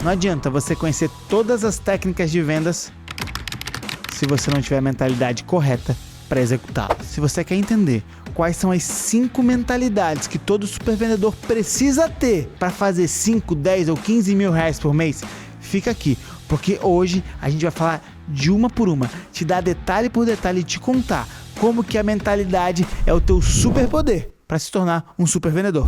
Não adianta você conhecer todas as técnicas de vendas se você não tiver a mentalidade correta para executá-las. Se você quer entender quais são as 5 mentalidades que todo supervendedor precisa ter para fazer 5, 10 ou 15 mil reais por mês, fica aqui, porque hoje a gente vai falar de uma por uma, te dar detalhe por detalhe e te contar como que a mentalidade é o teu superpoder para se tornar um supervendedor.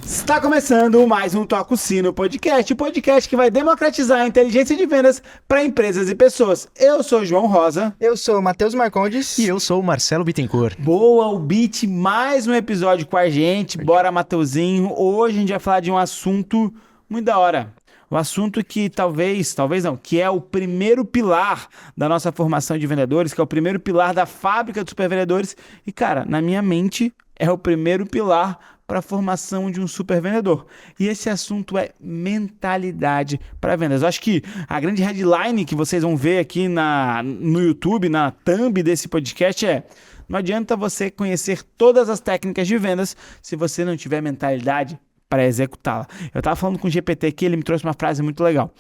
Está começando mais um Toca o Sino podcast, o podcast que vai democratizar a inteligência de vendas para empresas e pessoas. Eu sou o João Rosa. Eu sou o Matheus Marcondes. E eu sou o Marcelo Bittencourt. Boa, o Bit, mais um episódio com a gente. Bora, Mateuzinho. Hoje a gente vai falar de um assunto muito da hora. Um assunto que talvez não, que é o primeiro pilar da nossa formação de vendedores, que é o primeiro pilar da fábrica de supervendedores. E, cara, na minha mente, é o primeiro pilar para a formação de um super vendedor. E esse assunto é mentalidade para vendas. Eu acho que a grande headline que vocês vão ver aqui no YouTube, na thumb desse podcast é: não adianta você conhecer todas as técnicas de vendas se você não tiver mentalidade para executá-la. Eu estava falando com o GPT aqui, ele me trouxe uma frase muito legal.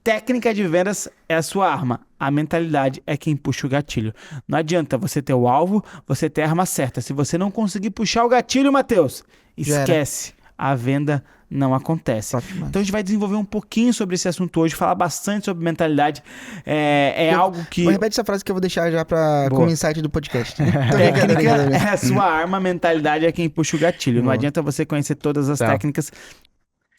Técnica de vendas é a sua arma. A mentalidade é quem puxa o gatilho. Não adianta você ter o alvo, você ter a arma certa. Se você não conseguir puxar o gatilho, Matheus, esquece. A venda não acontece. Então a gente vai desenvolver um pouquinho sobre esse assunto hoje, falar bastante sobre mentalidade. Algo que... Repete essa frase que eu vou deixar já como insight do podcast. Técnica é a sua arma, mentalidade é quem puxa o gatilho. Não adianta você conhecer todas as técnicas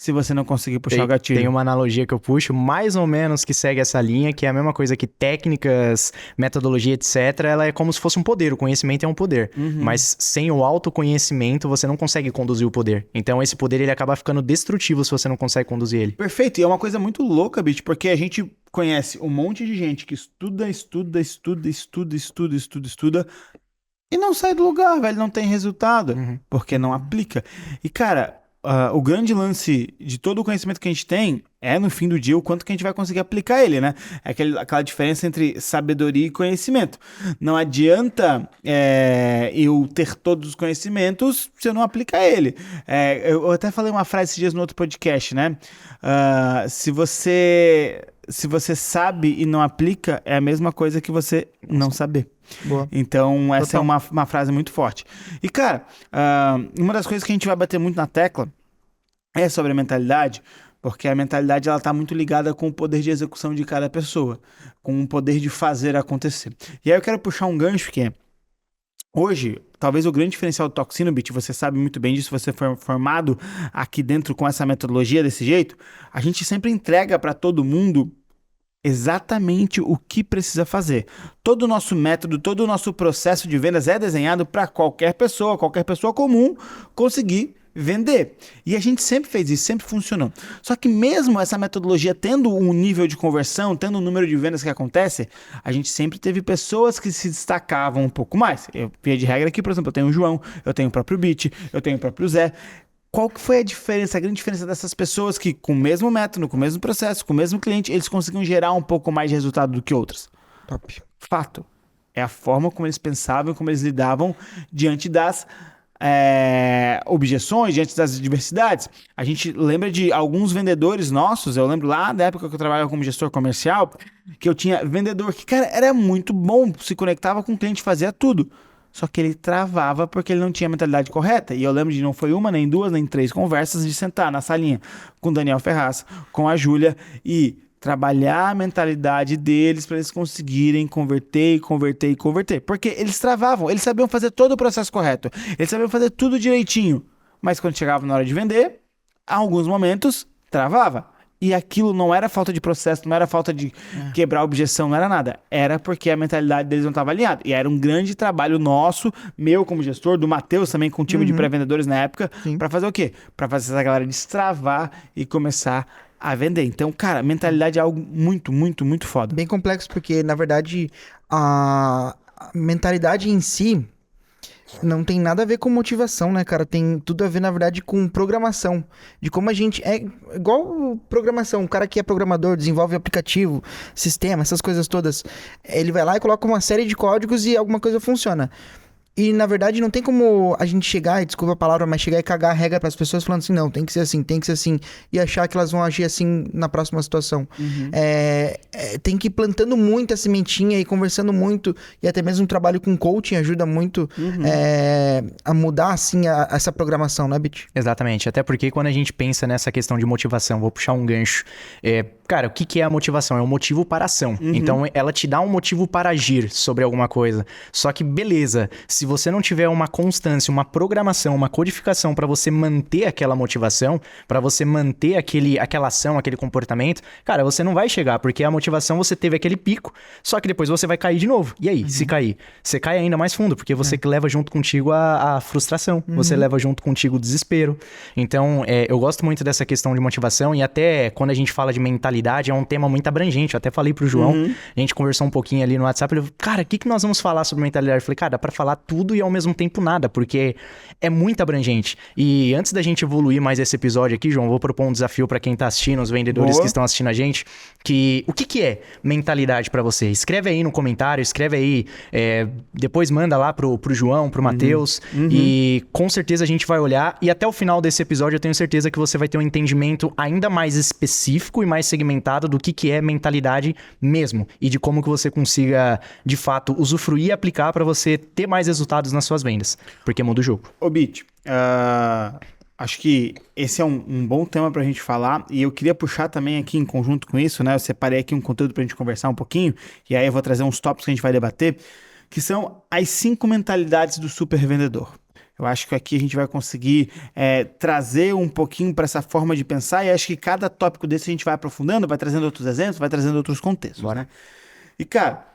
se você não conseguir puxar o gatilho. Tem uma analogia que eu puxo, mais ou menos, que segue essa linha, que é a mesma coisa que técnicas, metodologia, etc. Ela é como se fosse um poder, o conhecimento é um poder. Mas sem o autoconhecimento, você não consegue conduzir o poder. Então esse poder, ele acaba ficando destrutivo se você não consegue conduzir ele. Perfeito, e é uma coisa muito louca, Bitch, porque a gente conhece um monte de gente que estuda e não sai do lugar, velho, não tem resultado, porque não aplica. E, cara... o grande lance de todo o conhecimento que a gente tem é, no fim do dia, o quanto que a gente vai conseguir aplicar ele, né? É aquela diferença entre sabedoria e conhecimento. Não adianta eu ter todos os conhecimentos se eu não aplicar ele. Eu até falei uma frase esses dias no outro podcast, né? Se você sabe e não aplica, é a mesma coisa que você não saber. Boa. Então, essa é uma frase muito forte. E, cara, uma das coisas que a gente vai bater muito na tecla é sobre a mentalidade, porque a mentalidade ela tá muito ligada com o poder de execução de cada pessoa, com o poder de fazer acontecer. E aí eu quero puxar um gancho que é, hoje, talvez o grande diferencial do Toca o Sino, Bit, você sabe muito bem disso, você foi formado aqui dentro com essa metodologia desse jeito, a gente sempre entrega para todo mundo exatamente o que precisa fazer. Todo o nosso método, todo o nosso processo de vendas é desenhado para qualquer pessoa comum conseguir vender. E a gente sempre fez isso, sempre funcionou. Só que mesmo essa metodologia tendo um nível de conversão, tendo um número de vendas que acontece, a gente sempre teve pessoas que se destacavam um pouco mais. Eu, via de regra aqui, por exemplo, eu tenho o João, eu tenho o próprio Bit, eu tenho o próprio Zé. Qual que foi a diferença, a grande diferença dessas pessoas que com o mesmo método, com o mesmo processo, com o mesmo cliente, eles conseguiam gerar um pouco mais de resultado do que outras? Top. Fato. É a forma como eles pensavam, como eles lidavam diante das objeções, diante das adversidades. A gente lembra de alguns vendedores nossos, eu lembro lá da época que eu trabalhava como gestor comercial, que eu tinha vendedor que, cara, era muito bom, se conectava com o cliente, fazia tudo. Só que ele travava porque ele não tinha a mentalidade correta. E eu lembro de não foi uma, nem duas, nem três conversas de sentar na salinha com o Daniel Ferraz, com a Júlia e trabalhar a mentalidade deles para eles conseguirem converter. Porque eles travavam, eles sabiam fazer todo o processo correto. Eles sabiam fazer tudo direitinho. Mas quando chegava na hora de vender, em alguns momentos, travava. E aquilo não era falta de processo, não era falta de quebrar a objeção, não era nada. Era porque a mentalidade deles não estava alinhada. E era um grande trabalho nosso, meu como gestor, do Matheus também com o time de pré-vendedores na época, para fazer o quê? Para fazer essa galera destravar e começar a vender. Então, cara, mentalidade é algo muito, muito, muito foda. Bem complexo, porque, na verdade, a mentalidade em si não tem nada a ver com motivação, né, cara? Tem tudo a ver, na verdade, com programação. De como a gente... É igual programação. O cara que é programador, desenvolve aplicativo, sistema, essas coisas todas. Ele vai lá e coloca uma série de códigos e alguma coisa funciona. E, na verdade, não tem como a gente chegar, e desculpa a palavra, mas chegar e cagar a regra pras pessoas falando assim, não, tem que ser assim, tem que ser assim, e achar que elas vão agir assim na próxima situação. Tem que ir plantando muito a sementinha e conversando muito, e até mesmo o trabalho com coaching ajuda muito a mudar, assim, essa programação, né, Bit? Exatamente, até porque quando a gente pensa nessa questão de motivação, vou puxar um gancho. Cara, o que é a motivação? É um motivo para ação. Então, ela te dá um motivo para agir sobre alguma coisa. Só que, beleza, se você não tiver uma constância, uma programação, uma codificação para você manter aquela motivação, para você manter aquela ação, aquele comportamento, cara, você não vai chegar, porque a motivação você teve aquele pico, só que depois você vai cair de novo. E aí, se cair? Você cai ainda mais fundo, porque você leva junto contigo a frustração, você leva junto contigo o desespero. Então, eu gosto muito dessa questão de motivação e até quando a gente fala de mentalidade, é um tema muito abrangente. Eu até falei pro João, a gente conversou um pouquinho ali no WhatsApp, ele falou, cara, o que nós vamos falar sobre mentalidade? Eu falei, cara, dá pra falar tudo e ao mesmo tempo nada, porque é muito abrangente. E antes da gente evoluir mais esse episódio aqui, João, vou propor um desafio pra quem tá assistindo, os vendedores que estão assistindo a gente, que o que é mentalidade pra você? Escreve aí no comentário, escreve aí, depois manda lá pro João, pro Matheus, e com certeza a gente vai olhar, e até o final desse episódio eu tenho certeza que você vai ter um entendimento ainda mais específico e mais segmentado do que é mentalidade mesmo, e de como que você consiga, de fato, usufruir e aplicar pra você ter mais resultados nas suas vendas, porque muda o jogo. Ô, Bit, acho que esse é um bom tema pra gente falar, e eu queria puxar também aqui em conjunto com isso, né? Eu separei aqui um conteúdo pra gente conversar um pouquinho, e aí eu vou trazer uns tópicos que a gente vai debater, que são as 5 mentalidades do super vendedor. Eu acho que aqui a gente vai conseguir trazer um pouquinho para essa forma de pensar, e acho que cada tópico desse a gente vai aprofundando, vai trazendo outros exemplos, vai trazendo outros contextos, né? E, cara,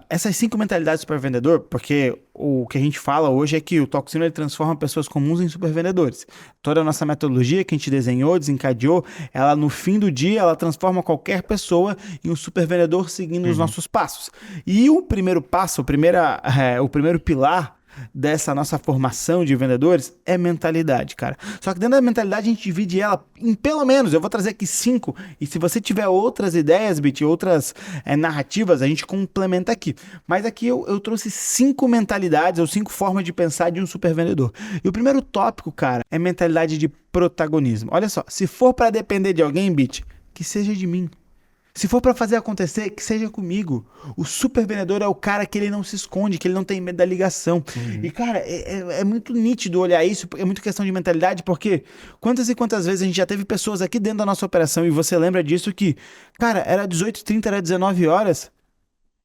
essas 5 mentalidades do supervendedor, porque o que a gente fala hoje é que o Toxino ele transforma pessoas comuns em supervendedores. Toda a nossa metodologia que a gente desenhou, desencadeou, ela no fim do dia, ela transforma qualquer pessoa em um supervendedor seguindo os nossos passos. E o primeiro passo, o primeiro pilar dessa nossa formação de vendedores é mentalidade, cara. Só que dentro da mentalidade a gente divide ela em pelo menos, eu vou trazer aqui 5, e se você tiver outras ideias, Bit, outras narrativas, a gente complementa aqui. Mas aqui eu trouxe 5 mentalidades ou 5 formas de pensar de um super vendedor. E o primeiro tópico, cara, é mentalidade de protagonismo. Olha só, se for para depender de alguém, Bit, que seja de mim. Se for pra fazer acontecer, que seja comigo. O super vendedor é o cara que ele não se esconde, que ele não tem medo da ligação. E, cara, é muito nítido olhar isso, é muito questão de mentalidade, porque quantas e quantas vezes a gente já teve pessoas aqui dentro da nossa operação, e você lembra disso que, cara, era 18h30, era 19 horas,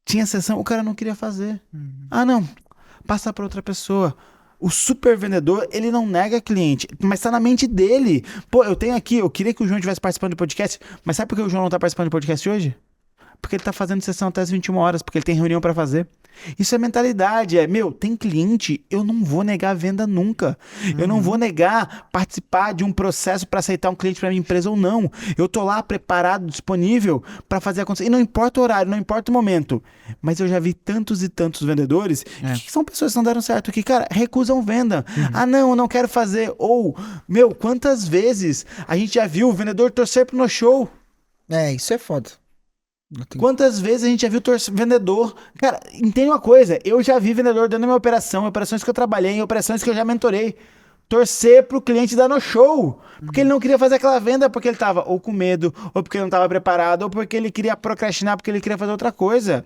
tinha sessão, o cara não queria fazer. Ah, não, passa pra outra pessoa. O super vendedor, ele não nega cliente, mas tá na mente dele. Pô, eu tenho aqui, eu queria que o João estivesse participando do podcast, mas sabe por que o João não tá participando do podcast hoje? Porque ele tá fazendo sessão até as 21 horas, porque ele tem reunião pra fazer. Isso é mentalidade, tem cliente, eu não vou negar a venda nunca. Eu não vou negar participar de um processo para aceitar um cliente para minha empresa ou não. Eu tô lá preparado, disponível para fazer acontecer. E não importa o horário, não importa o momento. Mas eu já vi tantos e tantos vendedores que são pessoas que não deram certo, que, cara, recusam venda. Ah, não, eu não quero fazer. Ou, quantas vezes a gente já viu o vendedor torcer pro no-show? Isso é foda. Quantas vezes a gente já viu vendedor... Cara, entende uma coisa, eu já vi vendedor dentro da minha operação, em operações que eu trabalhei, em operações que eu já mentorei, torcer pro cliente dar no show, porque ele não queria fazer aquela venda, porque ele tava ou com medo, ou porque ele não tava preparado, ou porque ele queria procrastinar, porque ele queria fazer outra coisa.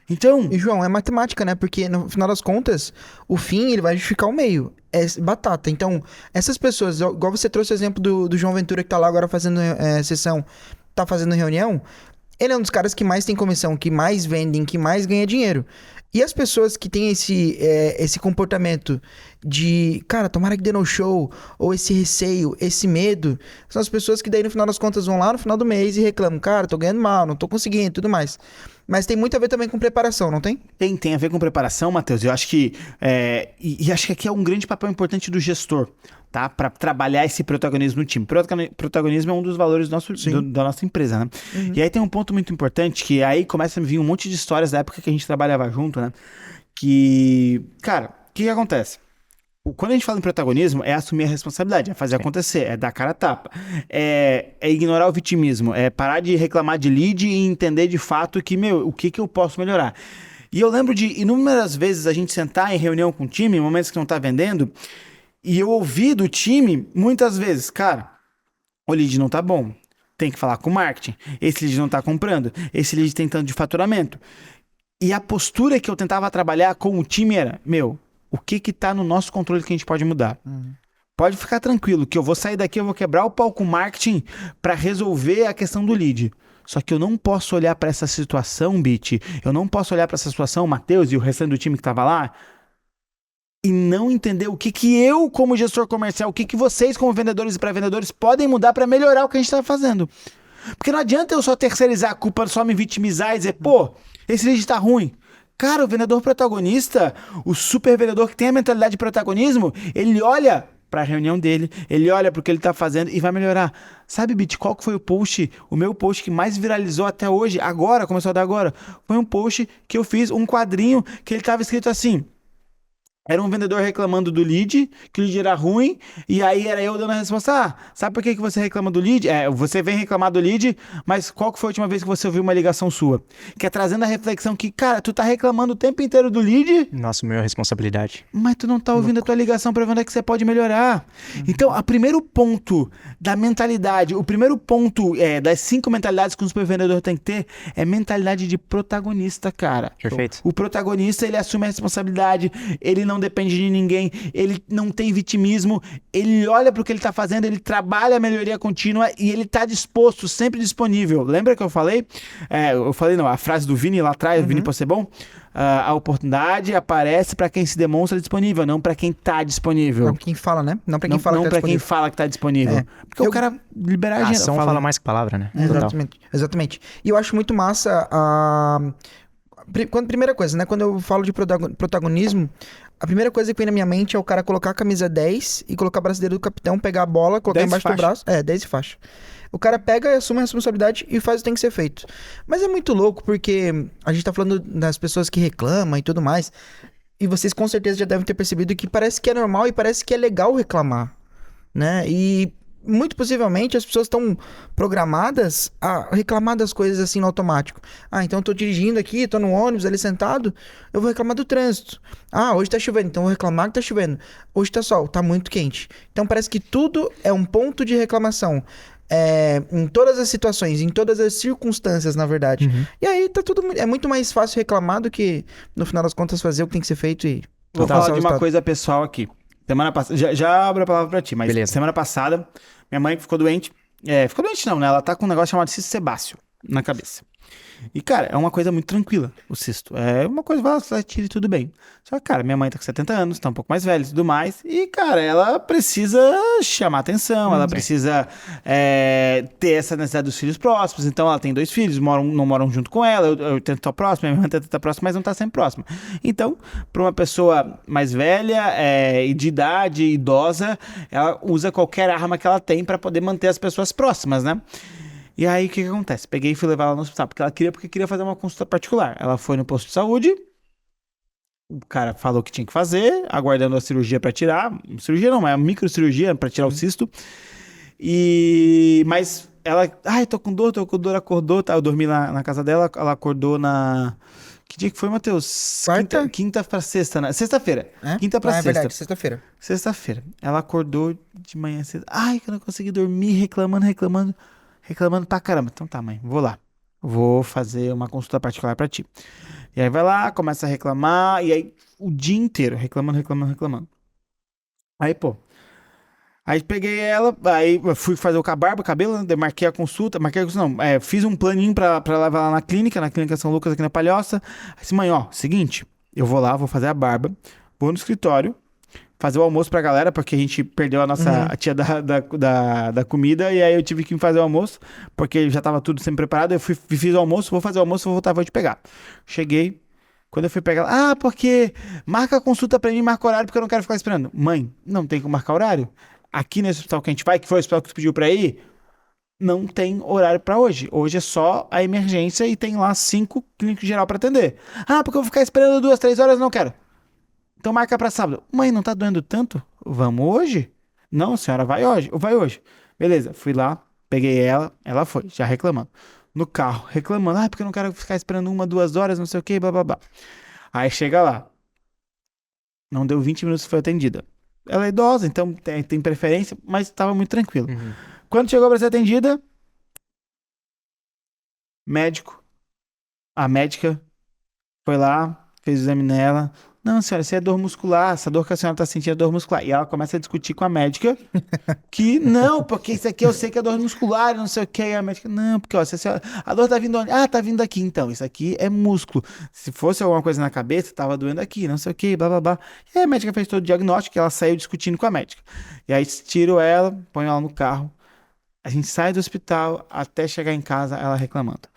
Então... E, João, é matemática, né? Porque no final das contas, o fim, ele vai justificar o meio. É batata. Então, essas pessoas, igual você trouxe o exemplo do João Ventura, que tá lá agora fazendo sessão, tá fazendo reunião, ele é um dos caras que mais tem comissão, que mais vendem, que mais ganha dinheiro. E as pessoas que têm esse comportamento de, cara, tomara que dê no show, ou esse receio, esse medo, são as pessoas que daí no final das contas vão lá no final do mês e reclamam, cara, tô ganhando mal, não tô conseguindo e tudo mais. Mas tem muito a ver também com preparação, não tem? Tem a ver com preparação, Matheus. Eu acho que... E acho que aqui é um grande papel importante do gestor, tá? Para trabalhar esse protagonismo no time. Protagonismo é um dos valores da nossa empresa, né? E aí tem um ponto muito importante, que aí começa a me vir um monte de histórias da época que a gente trabalhava junto, né? Que... Cara, o que acontece? Quando a gente fala em protagonismo, é assumir a responsabilidade, é fazer acontecer, é dar cara a tapa, é ignorar o vitimismo, é parar de reclamar de lead e entender de fato que, o que eu posso melhorar. E eu lembro de inúmeras vezes a gente sentar em reunião com o time, em momentos que não tá vendendo, e eu ouvi do time, muitas vezes, cara, o lead não tá bom, tem que falar com o marketing, esse lead não tá comprando, esse lead tem tanto de faturamento. E a postura que eu tentava trabalhar com o time era, o que tá no nosso controle que a gente pode mudar? Pode ficar tranquilo, que eu vou sair daqui, eu vou quebrar o pau com o marketing para resolver a questão do lead. Só que eu não posso olhar para essa situação, Bit, eu não posso olhar para essa situação, o Matheus e o restante do time que tava lá, e não entender o que eu, como gestor comercial, o que vocês, como vendedores e pré-vendedores, podem mudar para melhorar o que a gente tá fazendo. Porque não adianta eu só terceirizar a culpa, só me vitimizar e dizer, pô, esse lead tá ruim. Cara, o vendedor protagonista, o super vendedor que tem a mentalidade de protagonismo, ele olha para a reunião dele, ele olha para o que ele tá fazendo e vai melhorar. Sabe, Bit, qual que foi o meu post que mais viralizou até hoje, agora, começou a dar agora? Foi um post que eu fiz, um quadrinho que ele tava escrito assim... Era um vendedor reclamando do lead, que o lead era ruim, e aí era eu dando a resposta, sabe por que você reclama do lead? Você vem reclamar do lead, mas qual que foi a última vez que você ouviu uma ligação sua? Que é trazendo a reflexão que, cara, tu tá reclamando o tempo inteiro do lead... Nossa, minha responsabilidade. Mas tu não tá ouvindo a tua ligação pra ver onde é que você pode melhorar. Então, o primeiro ponto da mentalidade, o primeiro ponto das 5 mentalidades que um super vendedor tem que ter é mentalidade de protagonista, cara. Perfeito. O protagonista, ele assume a responsabilidade, ele não depende de ninguém, ele não tem vitimismo, ele olha pro que ele tá fazendo, ele trabalha a melhoria contínua e ele tá disposto, sempre disponível. Lembra que eu falei? A frase do Vini lá atrás, Vini Possebon? A oportunidade aparece para quem se demonstra disponível, não para quem tá disponível. Não pra quem fala, né? Não pra quem fala que tá pra quem disponível. fala que tá disponível. Porque o cara liberar a A agenda. ação fala mais que palavra, né? Exatamente. E eu acho muito massa primeira coisa, né? Quando eu falo de protagonismo, a primeira coisa que vem na minha mente é o cara colocar a camisa 10 e colocar a braçadeira do capitão, pegar a bola, colocar embaixo do braço. 10 e faixa. O cara pega e assume a responsabilidade e faz o que tem que ser feito. Mas é muito louco porque a gente tá falando das pessoas que reclamam e tudo mais. E vocês com certeza já devem ter percebido que parece que é normal e parece que é legal reclamar, né? E muito possivelmente as pessoas estão programadas a reclamar das coisas assim no automático. Então eu tô dirigindo aqui, tô no ônibus ali sentado, eu vou reclamar do trânsito. Hoje tá chovendo, então eu vou reclamar que tá chovendo. Hoje tá sol, tá muito quente. Então parece que tudo é um ponto de reclamação. Em todas as situações, em todas as circunstâncias, na verdade. E aí tá tudo... É muito mais fácil reclamar do que, no final das contas, fazer o que tem que ser feito e... Vou falar de uma coisa pessoal aqui. Semana passada... Já abro a palavra pra ti, mas beleza. Semana passada, minha mãe ficou doente. Ficou doente não, né? Ela tá com um negócio chamado cisto sebáceo na cabeça. E, cara, é uma coisa muito tranquila, o cisto. É uma coisa, vai, tira e tudo bem. Só que, cara, minha mãe tá com 70 anos, tá um pouco mais velha e tudo mais. E, cara, ela precisa chamar atenção, ela precisa ter essa necessidade dos filhos próximos. Então, ela tem 2 filhos, não moram junto com ela. Eu tento estar próximo, minha irmã tenta estar próxima, mas não tá sempre próxima. Então, pra uma pessoa mais velha e de idade, idosa, ela usa qualquer arma que ela tem pra poder manter as pessoas próximas, né? E aí, o que acontece? Peguei e fui levar ela no hospital, porque queria fazer uma consulta particular. Ela foi no posto de saúde, o cara falou que tinha que fazer, aguardando a cirurgia pra tirar. Cirurgia não, mas a microcirurgia pra tirar o cisto. Mas ela, tô com dor, acordou, tá? Eu dormi lá na casa dela, ela acordou na... Que dia que foi, Matheus? Quarta? Quinta pra sexta, né? Sexta-feira. Quinta pra sexta. É verdade, sexta-feira. Sexta-feira. Ela acordou de manhã cedo. Que eu não consegui dormir, reclamando pra caramba. Então tá, mãe, vou lá. Vou fazer uma consulta particular pra ti. E aí vai lá, começa a reclamar, e aí o dia inteiro, reclamando. Aí, aí peguei ela, aí fui fazer a barba, o cabelo, né? Marquei a consulta, fiz um planinho pra levar lá na clínica São Lucas aqui na Palhoça. Aí disse, mãe, seguinte, eu vou lá, vou fazer a barba, vou no escritório, fazer o almoço pra galera, porque a gente perdeu a tia da comida, e aí eu tive que fazer o almoço, porque já tava tudo sempre preparado, eu fiz o almoço, vou fazer o almoço, vou voltar, vou te pegar. Cheguei, quando eu fui pegar ela, porque marca a consulta pra mim, marca horário, porque eu não quero ficar esperando. Mãe, não tem como marcar horário? Aqui nesse hospital que a gente vai, que foi o hospital que tu pediu pra ir, não tem horário pra hoje. Hoje é só a emergência e tem lá 5 clínicos geral pra atender. Porque eu vou ficar esperando 2, 3 horas, não quero. Então marca pra sábado. Mãe, não tá doendo tanto? Vamos hoje? Não, senhora, vai hoje. Beleza, fui lá, peguei ela foi, já reclamando. no carro, reclamando. Porque eu não quero ficar esperando 1, 2 horas, não sei o que, blá, blá, blá. Aí chega lá. Não deu 20 minutos e foi atendida. Ela é idosa, então tem preferência, mas estava muito tranquilo. Quando chegou para ser atendida, a médica foi lá, fez o exame nela. Não, senhora, isso é dor muscular, essa dor que a senhora tá sentindo é dor muscular. E ela começa a discutir com a médica que não, porque isso aqui eu sei que é dor muscular, não sei o que. E a médica, não, porque ó, a dor tá vindo onde? Ah, tá vindo daqui, então, isso aqui é músculo. Se fosse alguma coisa na cabeça, tava doendo aqui, não sei o que, blá, blá, blá. E aí a médica fez todo o diagnóstico e ela saiu discutindo com a médica. E aí tiro ela, põe ela no carro. A gente sai do hospital até chegar em casa, ela reclamando.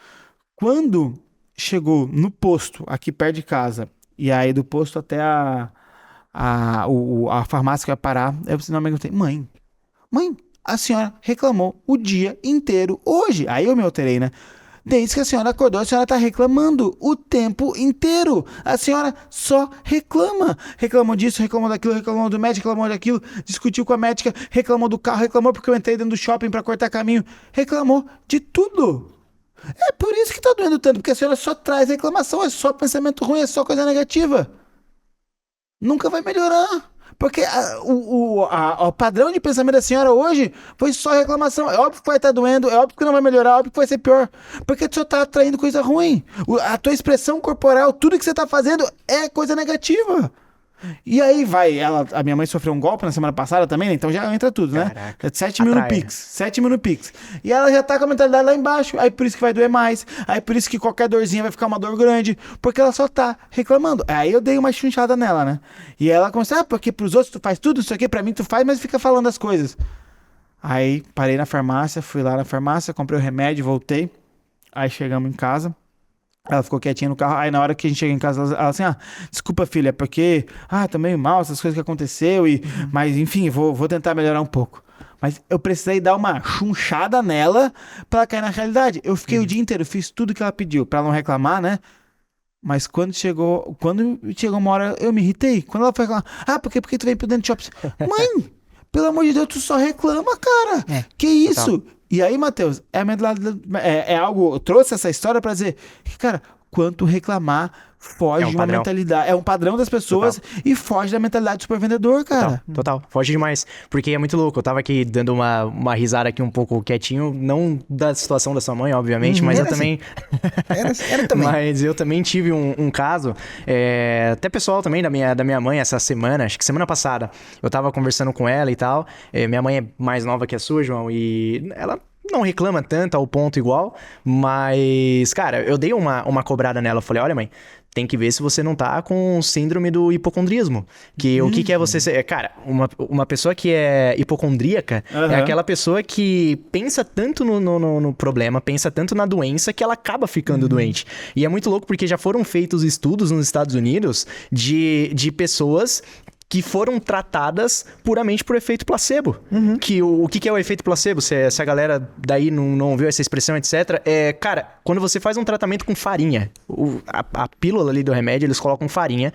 Quando chegou no posto, aqui perto de casa, e aí do posto até a farmácia que vai parar, eu preciso não perguntei, mãe, a senhora reclamou o dia inteiro hoje. Aí eu me alterei, né? Desde que a senhora acordou, a senhora tá reclamando o tempo inteiro. A senhora só reclama. Reclamou disso, reclamou daquilo, reclamou do médico, reclamou daquilo, discutiu com a médica, reclamou do carro, reclamou porque eu entrei dentro do shopping pra cortar caminho, reclamou de tudo. É por isso que tá doendo tanto, porque a senhora só traz reclamação, é só pensamento ruim, é só coisa negativa. Nunca vai melhorar. Porque o padrão de pensamento da senhora hoje foi só reclamação. É óbvio que vai estar doendo, é óbvio que não vai melhorar, é óbvio que vai ser pior. Porque tu só tá atraindo coisa ruim. A tua expressão corporal, tudo que você tá fazendo é coisa negativa. E aí vai, a minha mãe sofreu um golpe na semana passada também, né? Então já entra tudo, né? Caraca. 7 mil no Pix, 7 mil no Pix. E ela já tá com a mentalidade lá embaixo, aí por isso que vai doer mais, aí por isso que qualquer dorzinha vai ficar uma dor grande, porque ela só tá reclamando. Aí eu dei uma chunchada nela, né? E ela começou, porque pros outros tu faz tudo, isso aqui pra mim tu faz, mas fica falando as coisas. Aí parei na farmácia, fui lá na farmácia, comprei o remédio, voltei, aí chegamos em casa. Ela ficou quietinha no carro. Aí na hora que a gente chega em casa, ela assim, desculpa, filha, é porque, tô meio mal, essas coisas que aconteceu, mas enfim, vou tentar melhorar um pouco. Mas eu precisei dar uma chunchada nela pra ela cair na realidade. Eu fiquei o dia inteiro, fiz tudo que ela pediu pra ela não reclamar, né? Mas quando chegou uma hora, eu me irritei. Quando ela foi reclamar, porque tu vem pro dentro de shopping? Mãe, pelo amor de Deus, tu só reclama, cara. Que isso? Total. E aí, Matheus, é algo. Eu trouxe essa história pra dizer que, cara, quanto reclamar foge de uma mentalidade. É um padrão das pessoas e foge da mentalidade do supervendedor, cara. Total. Foge demais. Porque é muito louco. Eu tava aqui dando uma risada aqui um pouco quietinho. Não da situação da sua mãe, obviamente, mas eu também. Era também. Mas eu também tive um caso. Até pessoal também da minha mãe essa semana, acho que semana passada. Eu tava conversando com ela e tal. Minha mãe é mais nova que a sua, João, e ela não reclama tanto ao ponto igual, mas, cara, eu dei uma cobrada nela. Eu falei, olha, mãe, tem que ver se você não tá com síndrome do hipocondriasmo. Que o que é você ser... Cara, uma pessoa que é hipocondríaca é aquela pessoa que pensa tanto no problema, pensa tanto na doença, que ela acaba ficando doente. E é muito louco porque já foram feitos estudos nos Estados Unidos de pessoas que foram tratadas puramente por efeito placebo. Que o que é o efeito placebo? Se a galera daí não ouviu essa expressão, etc. Cara, quando você faz um tratamento com farinha, a pílula ali do remédio, eles colocam farinha,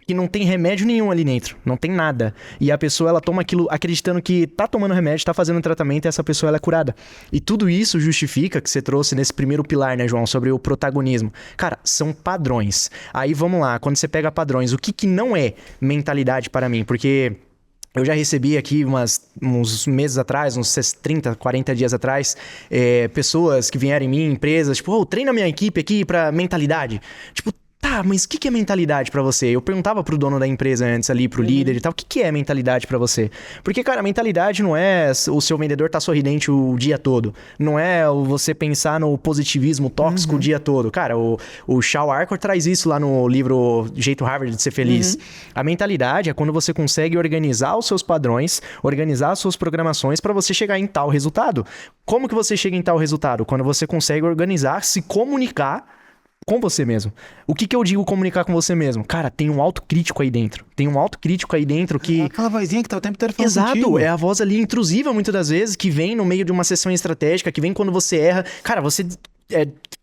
que não tem remédio nenhum ali dentro, não tem nada. E a pessoa, ela toma aquilo acreditando que tá tomando remédio, tá fazendo um tratamento e essa pessoa, ela é curada. E tudo isso justifica, que você trouxe nesse primeiro pilar, né, João, sobre o protagonismo. Cara, são padrões. Aí vamos lá, quando você pega padrões, o que não é mentalidade para mim? Porque eu já recebi aqui uns meses atrás, uns 30, 40 dias atrás, pessoas que vieram em mim, empresas, tipo, treina minha equipe aqui pra mentalidade. Tipo, tá, mas o que é mentalidade pra você? Eu perguntava pro dono da empresa antes ali, pro líder e tal, o que é mentalidade pra você? Porque, cara, mentalidade não é o seu vendedor tá sorridente o dia todo. Não é você pensar no positivismo tóxico o dia todo. Cara, o Shao Arcor traz isso lá no livro Jeito Harvard de Ser Feliz. A mentalidade é quando você consegue organizar os seus padrões, organizar as suas programações pra você chegar em tal resultado. Como que você chega em tal resultado? Quando você consegue organizar, se comunicar com você mesmo. O que eu digo comunicar com você mesmo? Cara, tem um autocrítico aí dentro. Tem um autocrítico aí dentro que... É aquela vozinha que tá o tempo inteiro falando Exato, contigo. É a voz ali intrusiva muitas das vezes, que vem no meio de uma sessão estratégica, que vem quando você erra. Cara, você...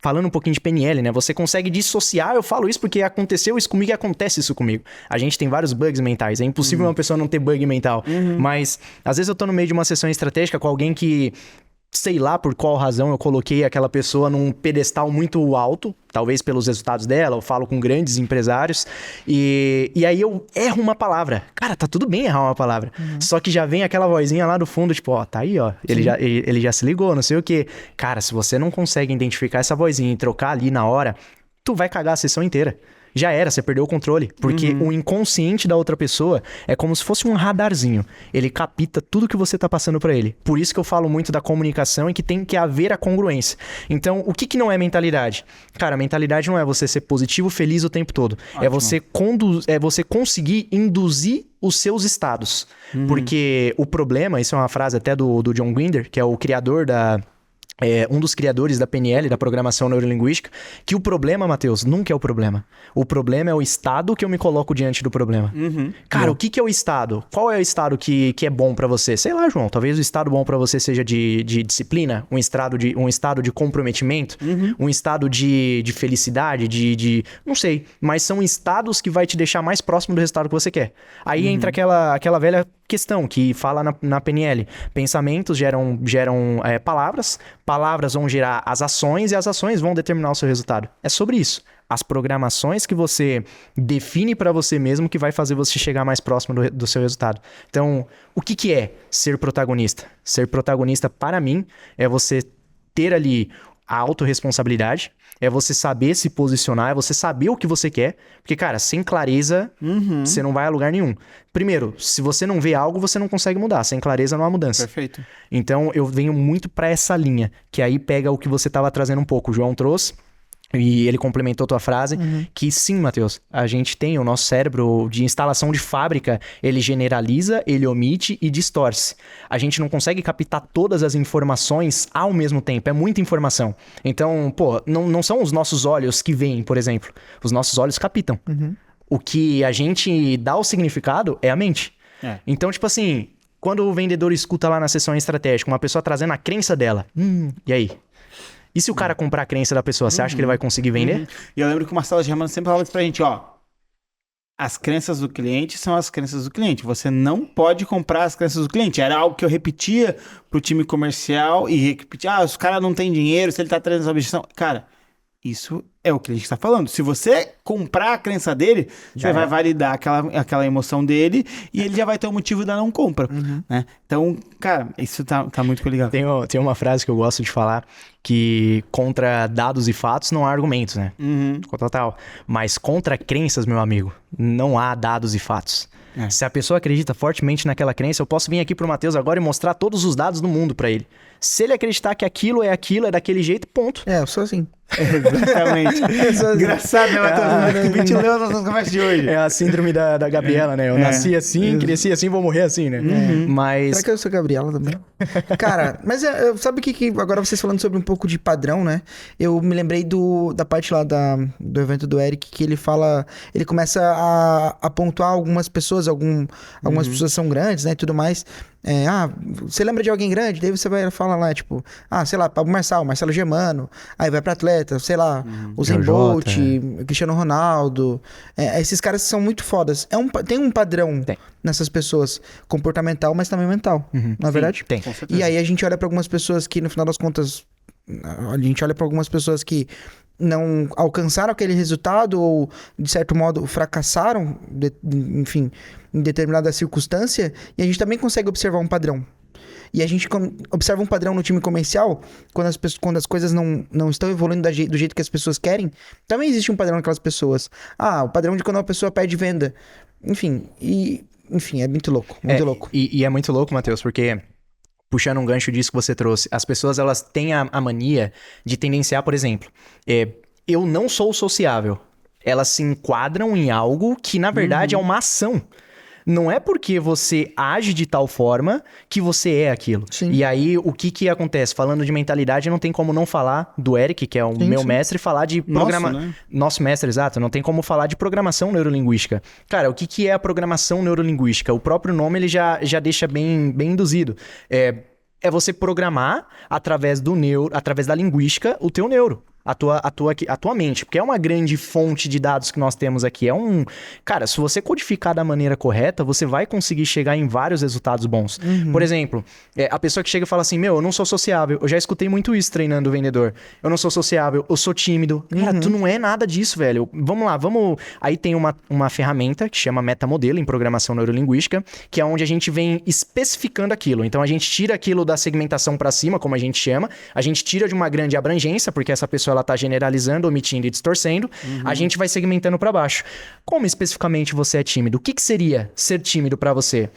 falando um pouquinho de PNL, né? Você consegue dissociar, eu falo isso porque aconteceu isso comigo e acontece isso comigo. A gente tem vários bugs mentais, é impossível uma pessoa não ter bug mental. Mas, às vezes eu tô no meio de uma sessão estratégica com alguém que sei lá por qual razão eu coloquei aquela pessoa num pedestal muito alto, talvez pelos resultados dela, eu falo com grandes empresários, e aí eu erro uma palavra. Cara, tá tudo bem errar uma palavra. Só que já vem aquela vozinha lá do fundo, tipo, ó, tá aí, ó. Ele já se ligou, não sei o quê. Cara, se você não consegue identificar essa vozinha e trocar ali na hora, tu vai cagar a sessão inteira. Já era, você perdeu o controle. Porque o inconsciente da outra pessoa é como se fosse um radarzinho. Ele capta tudo que você tá passando pra ele. Por isso que eu falo muito da comunicação e que tem que haver a congruência. Então, o que não é mentalidade? Cara, mentalidade não é você ser positivo, feliz o tempo todo. É você conseguir induzir os seus estados. Porque o problema, isso é uma frase até do John Grinder, que é o criador um dos criadores da PNL, da programação neurolinguística, que o problema, Matheus, nunca é o problema. O problema é o estado que eu me coloco diante do problema. Cara, o que é o estado? Qual é o estado que é bom pra você? Sei lá, João, talvez o estado bom pra você seja de disciplina, um estado de comprometimento, um estado de felicidade, não sei, mas são estados que vai te deixar mais próximo do resultado que você quer. Aí entra aquela velha questão que fala na PNL. Pensamentos geram palavras vão gerar as ações e as ações vão determinar o seu resultado. É sobre isso. As programações que você define para você mesmo que vai fazer você chegar mais próximo do seu resultado. Então, o que é ser protagonista? Ser protagonista, para mim, é você ter ali a autorresponsabilidade, é você saber se posicionar, é você saber o que você quer. Porque, cara, sem clareza, você não vai a lugar nenhum. Primeiro, se você não vê algo, você não consegue mudar. Sem clareza, não há mudança. Perfeito. Então, eu venho muito pra essa linha, que aí pega o que você tava trazendo um pouco. O João trouxe, e ele complementou tua frase, que sim, Matheus, a gente tem o nosso cérebro de instalação de fábrica, ele generaliza, ele omite e distorce. A gente não consegue captar todas as informações ao mesmo tempo, é muita informação. Então, pô, não são os nossos olhos que veem, por exemplo. Os nossos olhos captam. O que a gente dá o significado é a mente. Então, tipo assim, quando o vendedor escuta lá na sessão estratégica uma pessoa trazendo a crença dela, e aí? E se o cara comprar a crença da pessoa, você acha que ele vai conseguir vender? E eu lembro que o Marcelo Germano sempre falava isso pra gente, ó. As crenças do cliente são as crenças do cliente. Você não pode comprar as crenças do cliente. Era algo que eu repetia pro time comercial e repetia, os caras não têm dinheiro, se ele tá trazendo essa objeção. Cara, isso é o que a gente tá falando. Se você comprar a crença dele, você vai validar aquela emoção dele e ele já vai ter um motivo da não compra, né? Então, cara, isso tá muito ligado. Tem uma frase que eu gosto de falar, que contra dados e fatos não há argumentos, né? Total. Mas contra crenças, meu amigo, não há dados e fatos. Se a pessoa acredita fortemente naquela crença, eu posso vir aqui pro Matheus agora e mostrar todos os dados do mundo pra ele. Se ele acreditar que aquilo, é daquele jeito, ponto. Eu sou assim. Exatamente. Engraçado, né, Matheus? Que te leu nas nossas conversas de hoje. É a síndrome da Gabriela, né? Eu nasci assim, cresci assim, vou morrer assim, né? Mas... Será que eu sou Gabriela também? Cara, mas sabe o que agora vocês falando sobre um pouco de padrão, né? Eu me lembrei da parte lá do evento do Eric, que ele fala... Ele começa a pontuar algumas pessoas, algumas pessoas são grandes, né? E tudo mais. Você lembra de alguém grande? Daí você vai falar lá, tipo... sei lá, Pablo Marcelo Germano. Aí vai pra atleta, sei lá... Usain Bolt, Cristiano Ronaldo. Esses caras são muito fodas. Tem um padrão nessas pessoas. Comportamental, mas também mental. Não é verdade? Tem. E aí a gente olha pra algumas pessoas que, no final das contas... A gente olha pra algumas pessoas que não alcançaram aquele resultado ou, de certo modo, fracassaram, enfim, em determinada circunstância, e a gente também consegue observar um padrão. E a gente observa um padrão no time comercial, quando as coisas não estão evoluindo do jeito que as pessoas querem, também existe um padrão naquelas pessoas. O padrão de quando uma pessoa perde venda. Enfim, é muito louco, muito louco. E é muito louco, Matheus, porque... Puxando um gancho disso que você trouxe, as pessoas elas têm a mania de tendenciar, por exemplo, eu não sou sociável. Elas se enquadram em algo que, na verdade, é uma ação. Não é porque você age de tal forma que você é aquilo. Sim. E aí, o que acontece? Falando de mentalidade, não tem como não falar do Eric, que é o meu mestre, falar de programação. Né? Nosso mestre, exato. Não tem como falar de programação neurolinguística. Cara, o que é a programação neurolinguística? O próprio nome ele já deixa bem induzido. É você programar através da linguística o teu neuro. a tua mente, porque é uma grande fonte de dados que nós temos aqui. Cara, se você codificar da maneira correta, você vai conseguir chegar em vários resultados bons. Por exemplo, a pessoa que chega e fala assim, eu não sou sociável. Eu já escutei muito isso treinando o vendedor. Eu não sou sociável, eu sou tímido. Cara, tu não é nada disso, velho. Vamos lá, Aí tem uma ferramenta que chama metamodelo em programação neurolinguística, que é onde a gente vem especificando aquilo. Então a gente tira aquilo da segmentação para cima, como a gente chama, a gente tira de uma grande abrangência, porque essa pessoa ela tá generalizando, omitindo e distorcendo, a gente vai segmentando para baixo. Como especificamente você é tímido? O que seria ser tímido para você?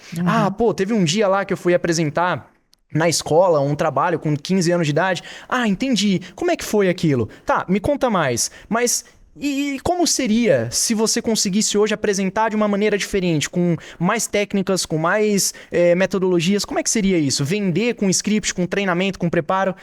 Teve um dia lá que eu fui apresentar na escola, um trabalho com 15 anos de idade. Entendi. Como é que foi aquilo? Tá, me conta mais. Mas e como seria se você conseguisse hoje apresentar de uma maneira diferente, com mais técnicas, com mais metodologias? Como é que seria isso? Vender com script, com treinamento, com preparo?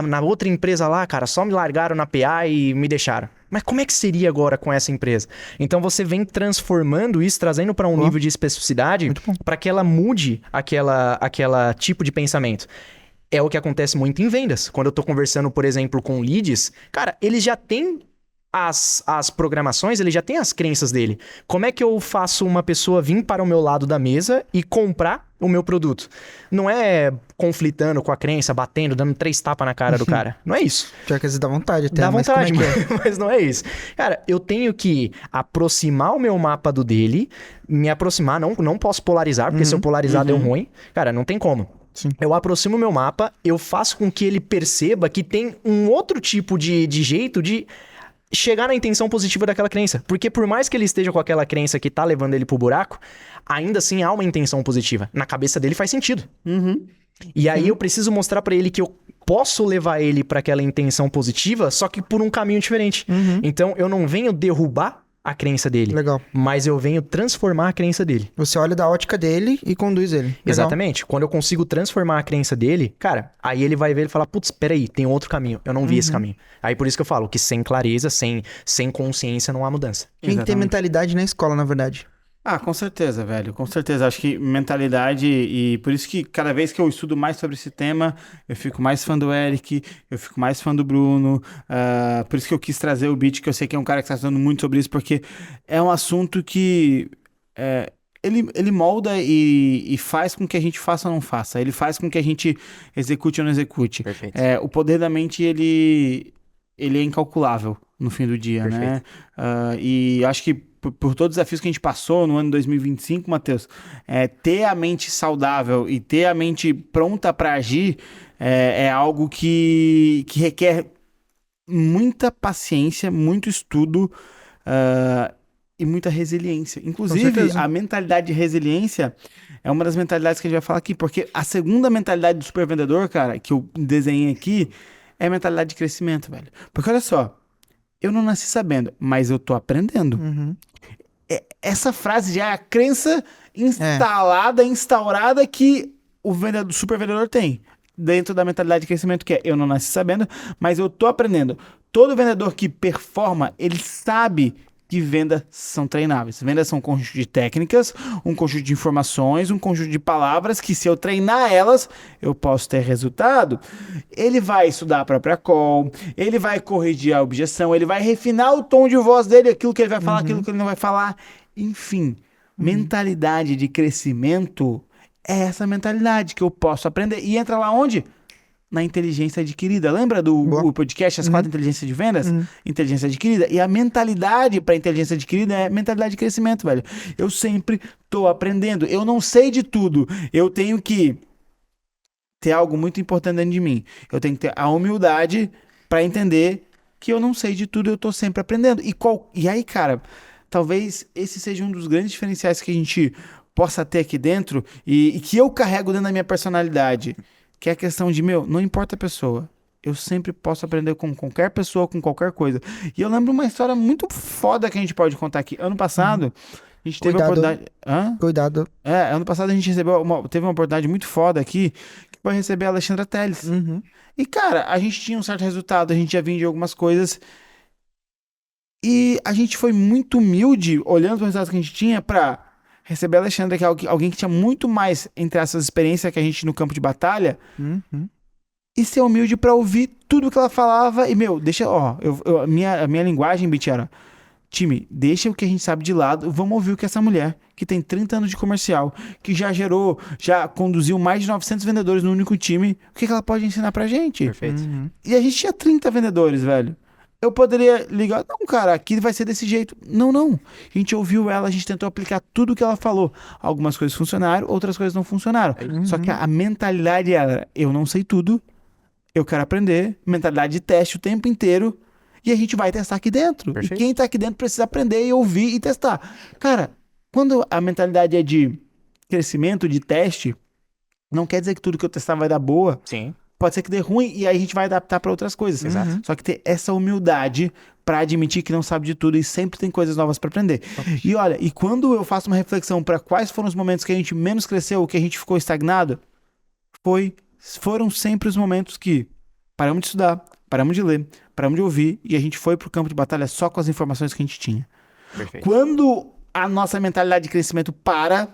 Na outra empresa lá, cara, só me largaram na PA e me deixaram. Mas como é que seria agora com essa empresa? Então você vem transformando isso, trazendo para um nível de especificidade para que ela mude aquela tipo de pensamento. É o que acontece muito em vendas. Quando eu tô conversando, por exemplo, com leads, cara, eles já têm as programações, ele já tem as crenças dele. Como é que eu faço uma pessoa vir para o meu lado da mesa e comprar o meu produto? Não é conflitando com a crença, batendo, dando 3 tapas na cara do cara. Não é isso. Pior que às vezes dá vontade até. Dá vontade, como é que é? mas não é isso. Cara, eu tenho que aproximar o meu mapa do dele, me aproximar, não posso polarizar, porque se eu polarizar deu ruim. Cara, não tem como. Sim. Eu aproximo o meu mapa, eu faço com que ele perceba que tem um outro tipo de jeito de chegar na intenção positiva daquela crença. Porque por mais que ele esteja com aquela crença que tá levando ele pro buraco, ainda assim há uma intenção positiva. Na cabeça dele faz sentido. E aí eu preciso mostrar pra ele que eu posso levar ele pra aquela intenção positiva, só que por um caminho diferente. Então eu não venho derrubar a crença dele. Legal. Mas eu venho transformar a crença dele. Você olha da ótica dele e conduz ele. Legal. Exatamente. Quando eu consigo transformar a crença dele, cara, aí ele vai ver e falar, putz, peraí, tem outro caminho. Eu não vi esse caminho. Aí por isso que eu falo que sem clareza, sem consciência, não há mudança. Tem que ter mentalidade na escola, na verdade. Com certeza, velho. Com certeza. Acho que mentalidade, e por isso que cada vez que eu estudo mais sobre esse tema, eu fico mais fã do Eric, eu fico mais fã do Bruno. Por isso que eu quis trazer o Beat, que eu sei que é um cara que está estudando muito sobre isso, porque é um assunto que ele molda e faz com que a gente faça ou não faça. Ele faz com que a gente execute ou não execute. Perfeito. O poder da mente, ele é incalculável no fim do dia, né? E acho que por todos os desafios que a gente passou no ano 2025, Matheus, ter a mente saudável e ter a mente pronta para agir é algo que requer muita paciência, muito estudo e muita resiliência. Inclusive, a mentalidade de resiliência é uma das mentalidades que a gente vai falar aqui, porque a segunda mentalidade do supervendedor, cara, que eu desenhei aqui, é a mentalidade de crescimento, velho. Porque olha só, eu não nasci sabendo, mas eu tô aprendendo. Essa frase já é a crença instaurada que o super vendedor tem. Dentro da mentalidade de crescimento, que é eu não nasci sabendo, mas eu tô aprendendo. Todo vendedor que performa, ele sabe que vendas são treináveis. Vendas são um conjunto de técnicas, um conjunto de informações, um conjunto de palavras que se eu treinar elas, eu posso ter resultado. Ele vai estudar a própria call, ele vai corrigir a objeção, ele vai refinar o tom de voz dele, aquilo que ele vai falar, aquilo que ele não vai falar. Enfim, mentalidade de crescimento é essa mentalidade que eu posso aprender. E entra lá onde? Na inteligência adquirida. Lembra do podcast As 4 Inteligências de Vendas? Inteligência adquirida. E a mentalidade para inteligência adquirida é mentalidade de crescimento, velho. Eu sempre tô aprendendo. Eu não sei de tudo. Eu tenho que ter algo muito importante dentro de mim. Eu tenho que ter a humildade para entender que eu não sei de tudo. Eu tô sempre aprendendo. E aí, cara, talvez esse seja um dos grandes diferenciais que a gente possa ter aqui dentro e que eu carrego dentro da minha personalidade. Que é a questão de, não importa a pessoa. Eu sempre posso aprender com qualquer pessoa, com qualquer coisa. E eu lembro uma história muito foda que a gente pode contar aqui. Ano passado, a gente teve a oportunidade... Cuidado. Ano passado a gente teve uma oportunidade muito foda aqui, que foi receber a Alexandra Telles. E, cara, a gente tinha um certo resultado, a gente já vinha de algumas coisas. E a gente foi muito humilde, olhando os resultados que a gente tinha, pra receber a Alexandra, que é alguém que tinha muito mais, entre essas experiências que a gente no campo de batalha, e ser humilde pra ouvir tudo que ela falava. E, meu, deixa, ó, a minha linguagem, Bitch, era: time, deixa o que a gente sabe de lado, vamos ouvir o que essa mulher, que tem 30 anos de comercial, que já conduziu mais de 900 vendedores no único time, o que ela pode ensinar pra gente? Perfeito. E a gente tinha 30 vendedores, velho. Eu poderia ligar, não, cara, aqui vai ser desse jeito. Não, não. A gente ouviu ela, a gente tentou aplicar tudo o que ela falou. Algumas coisas funcionaram, outras coisas não funcionaram. Só que a mentalidade era: eu não sei tudo, eu quero aprender, mentalidade de teste o tempo inteiro, e a gente vai testar aqui dentro. Perfeito. E quem tá aqui dentro precisa aprender e ouvir e testar. Cara, quando a mentalidade é de crescimento, de teste, não quer dizer que tudo que eu testar vai dar boa. Sim. Pode ser que dê ruim e aí a gente vai adaptar para outras coisas. Exato. Só que ter essa humildade para admitir que não sabe de tudo e sempre tem coisas novas para aprender. E olha, e quando eu faço uma reflexão para quais foram os momentos que a gente menos cresceu, que a gente ficou estagnado, foram sempre os momentos que paramos de estudar, paramos de ler, paramos de ouvir e a gente foi pro campo de batalha só com as informações que a gente tinha. Perfeito. Quando a nossa mentalidade de crescimento para,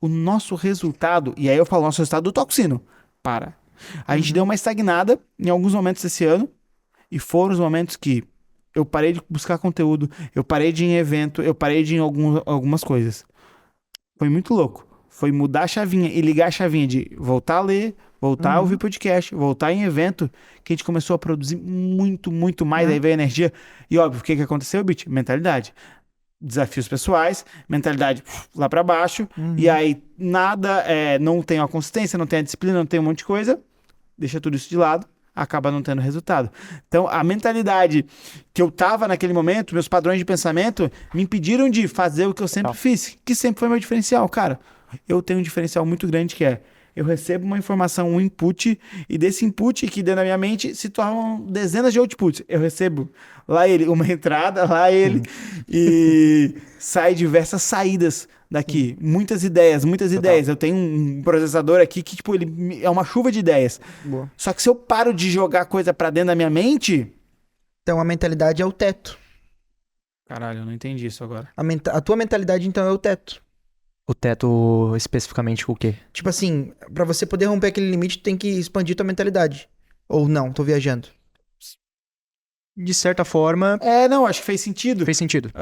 o nosso resultado, e aí eu falo nosso resultado do toxino, para. A gente deu uma estagnada em alguns momentos desse ano, e foram os momentos que eu parei de buscar conteúdo, eu parei de ir em evento, eu parei de ir em algumas coisas. Foi muito louco. Foi mudar a chavinha e ligar a chavinha de voltar a ler, voltar a ouvir podcast, voltar em evento, que a gente começou a produzir muito, muito mais, aí veio a energia. E óbvio, o que aconteceu, Bitch? Mentalidade. Desafios pessoais, mentalidade lá pra baixo, e aí nada, não tem a consistência, não tem a disciplina, não tem um monte de coisa, deixa tudo isso de lado, acaba não tendo resultado. Então, a mentalidade que eu tava naquele momento, meus padrões de pensamento, me impediram de fazer o que eu sempre fiz, que sempre foi meu diferencial. Cara, eu tenho um diferencial muito grande que é: eu recebo uma informação, um input, e desse input que dentro da minha mente se tornam dezenas de outputs. Eu recebo lá uma entrada, lá e sai diversas saídas daqui. Muitas ideias. Eu tenho um processador aqui que, tipo, ele é uma chuva de ideias. Boa. Só que se eu paro de jogar coisa pra dentro da minha mente... Então a mentalidade é o teto. Caralho, eu não entendi isso agora. A tua mentalidade, então, é o teto. O teto, especificamente, o quê? Tipo assim, pra você poder romper aquele limite, tu tem que expandir tua mentalidade. Ou não, tô viajando. De certa forma, Não, acho que fez sentido. fez sentido.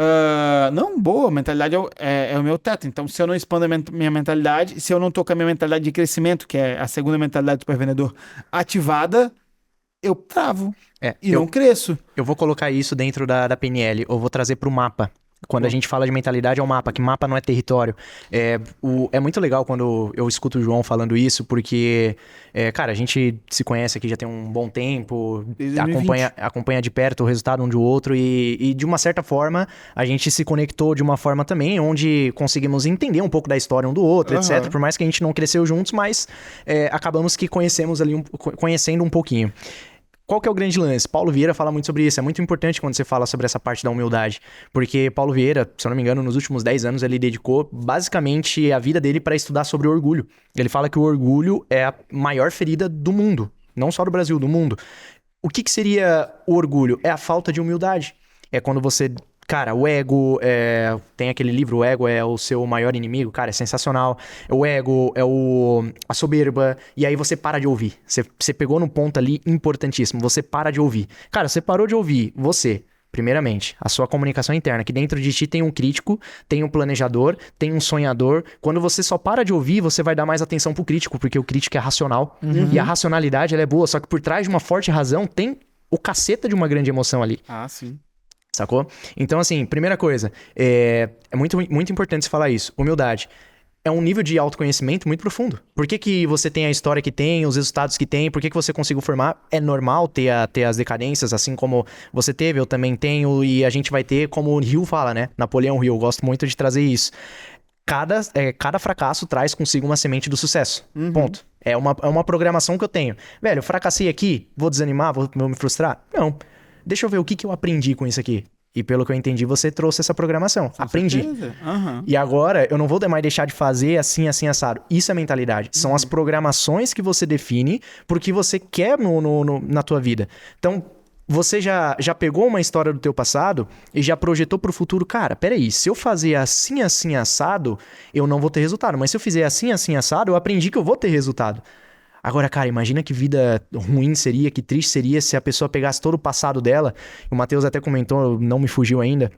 Não, boa, a mentalidade é o meu teto. Então, se eu não expando a minha mentalidade, se eu não tô com a minha mentalidade de crescimento, que é a segunda mentalidade do supervendedor, ativada, eu travo e não cresço. Eu vou colocar isso dentro da PNL, eu vou trazer pro mapa. Quando a gente fala de mentalidade, é um mapa, que mapa não é território. É muito legal quando eu escuto o João falando isso, porque, cara, a gente se conhece aqui já tem um bom tempo, Desde 2020. acompanha de perto o resultado um do outro, e de uma certa forma, a gente se conectou de uma forma também, onde conseguimos entender um pouco da história um do outro, etc. Por mais que a gente não cresceu juntos, mas acabamos que conhecemos ali, conhecendo um pouquinho. Qual que é o grande lance? Paulo Vieira fala muito sobre isso. É muito importante quando você fala sobre essa parte da humildade. Porque Paulo Vieira, se eu não me engano, nos últimos 10 anos, ele dedicou basicamente a vida dele para estudar sobre o orgulho. Ele fala que o orgulho é a maior ferida do mundo. Não só do Brasil, do mundo. O que seria o orgulho? É a falta de humildade. É quando você... Cara, o ego, tem aquele livro, O Ego é o Seu Maior Inimigo, cara, é sensacional. O ego é a soberba, e aí você para de ouvir. Você pegou num ponto ali importantíssimo, você para de ouvir. Cara, você parou de ouvir, você, primeiramente, a sua comunicação interna, que dentro de ti tem um crítico, tem um planejador, tem um sonhador. Quando você só para de ouvir, você vai dar mais atenção pro crítico, porque o crítico é racional. E a racionalidade, ela é boa, só que por trás de uma forte razão tem o caceta de uma grande emoção ali. Ah, sim. Sacou? Então, assim, primeira coisa, é muito, muito importante você falar isso. Humildade. É um nível de autoconhecimento muito profundo. Por que você tem a história que tem, os resultados que tem, por que você conseguiu formar? É normal ter as decadências, assim como você teve, eu também tenho, e a gente vai ter, como o Hill fala, né? Napoleão Hill, eu gosto muito de trazer isso. Cada fracasso traz consigo uma semente do sucesso. Ponto. É uma programação que eu tenho. Velho, eu fracassei aqui, vou desanimar, vou me frustrar? Não. Deixa eu ver o que eu aprendi com isso aqui. E pelo que eu entendi, você trouxe essa programação. Aprendi. E agora, eu não vou mais deixar de fazer assim, assim, assado. Isso é mentalidade. São as programações que você define porque você quer na tua vida. Então, você já pegou uma história do teu passado e já projetou pro futuro. Cara, peraí, se eu fazer assim, assim, assado, eu não vou ter resultado. Mas se eu fizer assim, assim, assado, eu aprendi que eu vou ter resultado. Agora, cara, imagina que vida ruim seria, que triste seria se a pessoa pegasse todo o passado dela. O Matheus até comentou, não me fugiu ainda,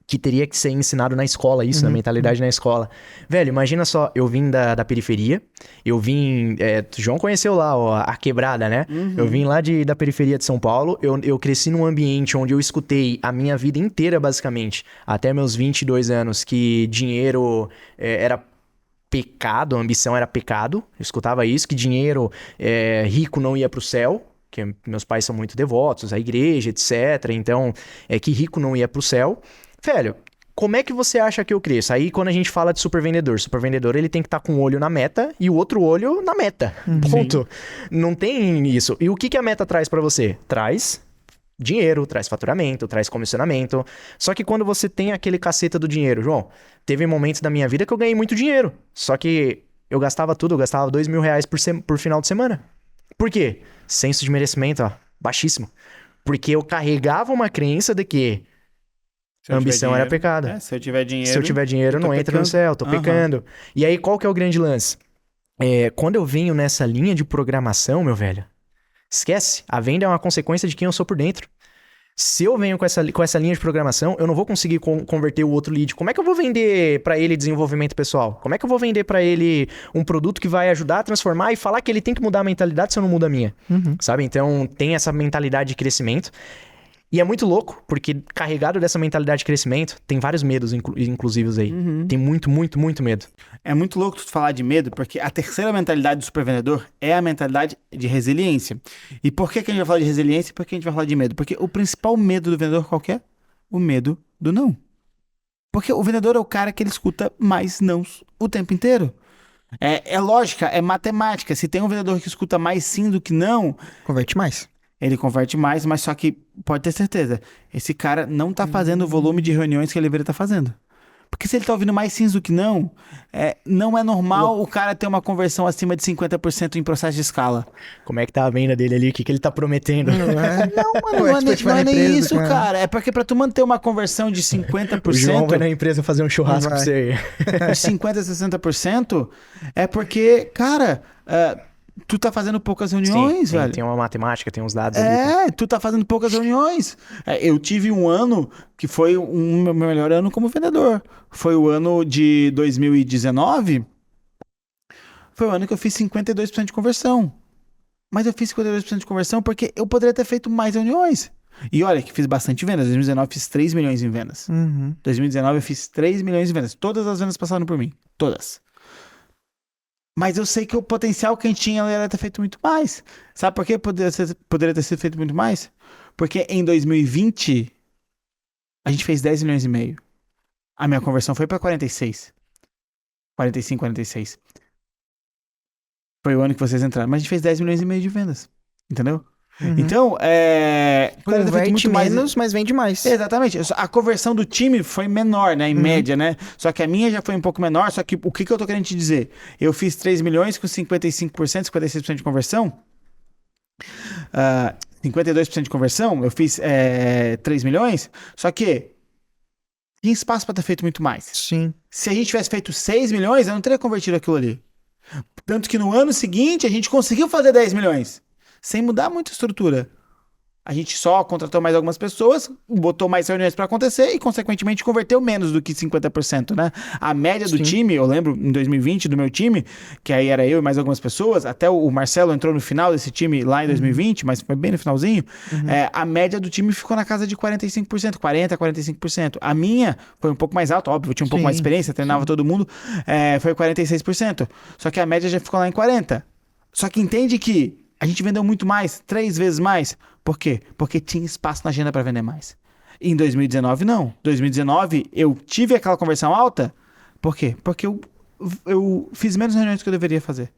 que teria que ser ensinado na escola isso, na mentalidade na escola. Velho, imagina só, eu vim da periferia, eu vim... o João conheceu lá, ó, a quebrada, né? Eu vim lá da periferia de São Paulo, eu cresci num ambiente onde eu escutei a minha vida inteira, basicamente, até meus 22 anos, que dinheiro era pecado, ambição era pecado. Eu escutava isso, que dinheiro rico não ia pro céu, que meus pais são muito devotos à igreja, etc. Então, que rico não ia pro céu. Velho, como é que você acha que eu cresço? Aí, quando a gente fala de super vendedor, ele tem que estar com um olho na meta e o outro olho na meta. Ponto. Não tem isso. E o que a meta traz pra você? Traz dinheiro, traz faturamento, traz comissionamento. Só que quando você tem aquele caceta do dinheiro, João, teve momentos da minha vida que eu ganhei muito dinheiro. Só que eu gastava tudo, eu gastava R$2.000 por final de semana. Por quê? Senso de merecimento, ó, baixíssimo. Porque eu carregava uma crença de que ambição era pecado. Se eu tiver dinheiro... Se eu tiver dinheiro, não entra no céu, tô pecando. E aí, qual que é o grande lance? Quando eu venho nessa linha de programação, meu velho, esquece. A venda é uma consequência de quem eu sou por dentro. Se eu venho com essa linha de programação, eu não vou conseguir converter o outro lead. Como é que eu vou vender pra ele desenvolvimento pessoal? Como é que eu vou vender pra ele um produto que vai ajudar a transformar e falar que ele tem que mudar a mentalidade se eu não mudo a minha? Sabe? Então, tem essa mentalidade de crescimento. E é muito louco, porque carregado dessa mentalidade de crescimento, tem vários medos inclusivos aí. Tem muito, muito, muito medo. É muito louco tu falar de medo, porque a terceira mentalidade do supervendedor é a mentalidade de resiliência. E por que a gente vai falar de resiliência e por que a gente vai falar de medo? Porque o principal medo do vendedor qual que é? O medo do não. Porque o vendedor é o cara que ele escuta mais nãos o tempo inteiro. É lógica, é matemática. Se tem um vendedor que escuta mais sim do que não... Converte mais. Ele converte mais, mas só que pode ter certeza, esse cara não tá fazendo o volume de reuniões que ele deveria estar fazendo. Porque se ele tá ouvindo mais sims do que não, não é normal o cara ter uma conversão acima de 50% em processo de escala. Como é que tá a venda dele ali? O que ele tá prometendo? Não é nem isso, cara. É porque pra tu manter uma conversão de 50%... O João vai na empresa fazer um churrasco pra você. De 50% a 60%, é porque, cara... tu tá fazendo poucas reuniões, velho. Tem uma matemática, tem uns dados ali. Tu tá fazendo poucas reuniões. Eu tive um ano que foi o meu melhor ano como vendedor. Foi o ano de 2019. Foi o ano que eu fiz 52% de conversão. Mas eu fiz 52% de conversão porque eu poderia ter feito mais reuniões. E olha que fiz bastante vendas. Em 2019 eu fiz 3 milhões em vendas. 2019 eu fiz 3 milhões em vendas. Todas as vendas passaram por mim. Todas. Mas eu sei que o potencial que a gente tinha era ter feito muito mais. Sabe por que poderia ter sido feito muito mais? Porque em 2020, a gente fez 10 milhões e meio. A minha conversão foi para 46. 45, 46. Foi o ano que vocês entraram. Mas a gente fez 10 milhões e meio de vendas. Entendeu? Então, converte menos, mas vende mais. Exatamente. A conversão do time foi menor, né? Em média, né? Só que a minha já foi um pouco menor. Só que o que eu tô querendo te dizer? Eu fiz 3 milhões com 55%, 56% de conversão. 52% de conversão. Eu fiz 3 milhões. Só que tinha espaço para ter feito muito mais. Sim. Se a gente tivesse feito 6 milhões, eu não teria convertido aquilo ali. Tanto que no ano seguinte, a gente conseguiu fazer 10 milhões. Sem mudar muito a estrutura. A gente só contratou mais algumas pessoas, botou mais reuniões para acontecer e, consequentemente, converteu menos do que 50%, né? A média do time, eu lembro, em 2020, do meu time, que aí era eu e mais algumas pessoas, até o Marcelo entrou no final desse time lá em 2020, mas foi bem no finalzinho, a média do time ficou na casa de 45%, 40%, 45%. A minha foi um pouco mais alta, óbvio, eu tinha um pouco mais de experiência, treinava todo mundo, foi 46%. Só que a média já ficou lá em 40%. Só que entende que a gente vendeu muito mais, 3 vezes mais. Por quê? Porque tinha espaço na agenda para vender mais. Em 2019, não. 2019, eu tive aquela conversão alta. Por quê? Porque eu fiz menos reuniões do que eu deveria fazer.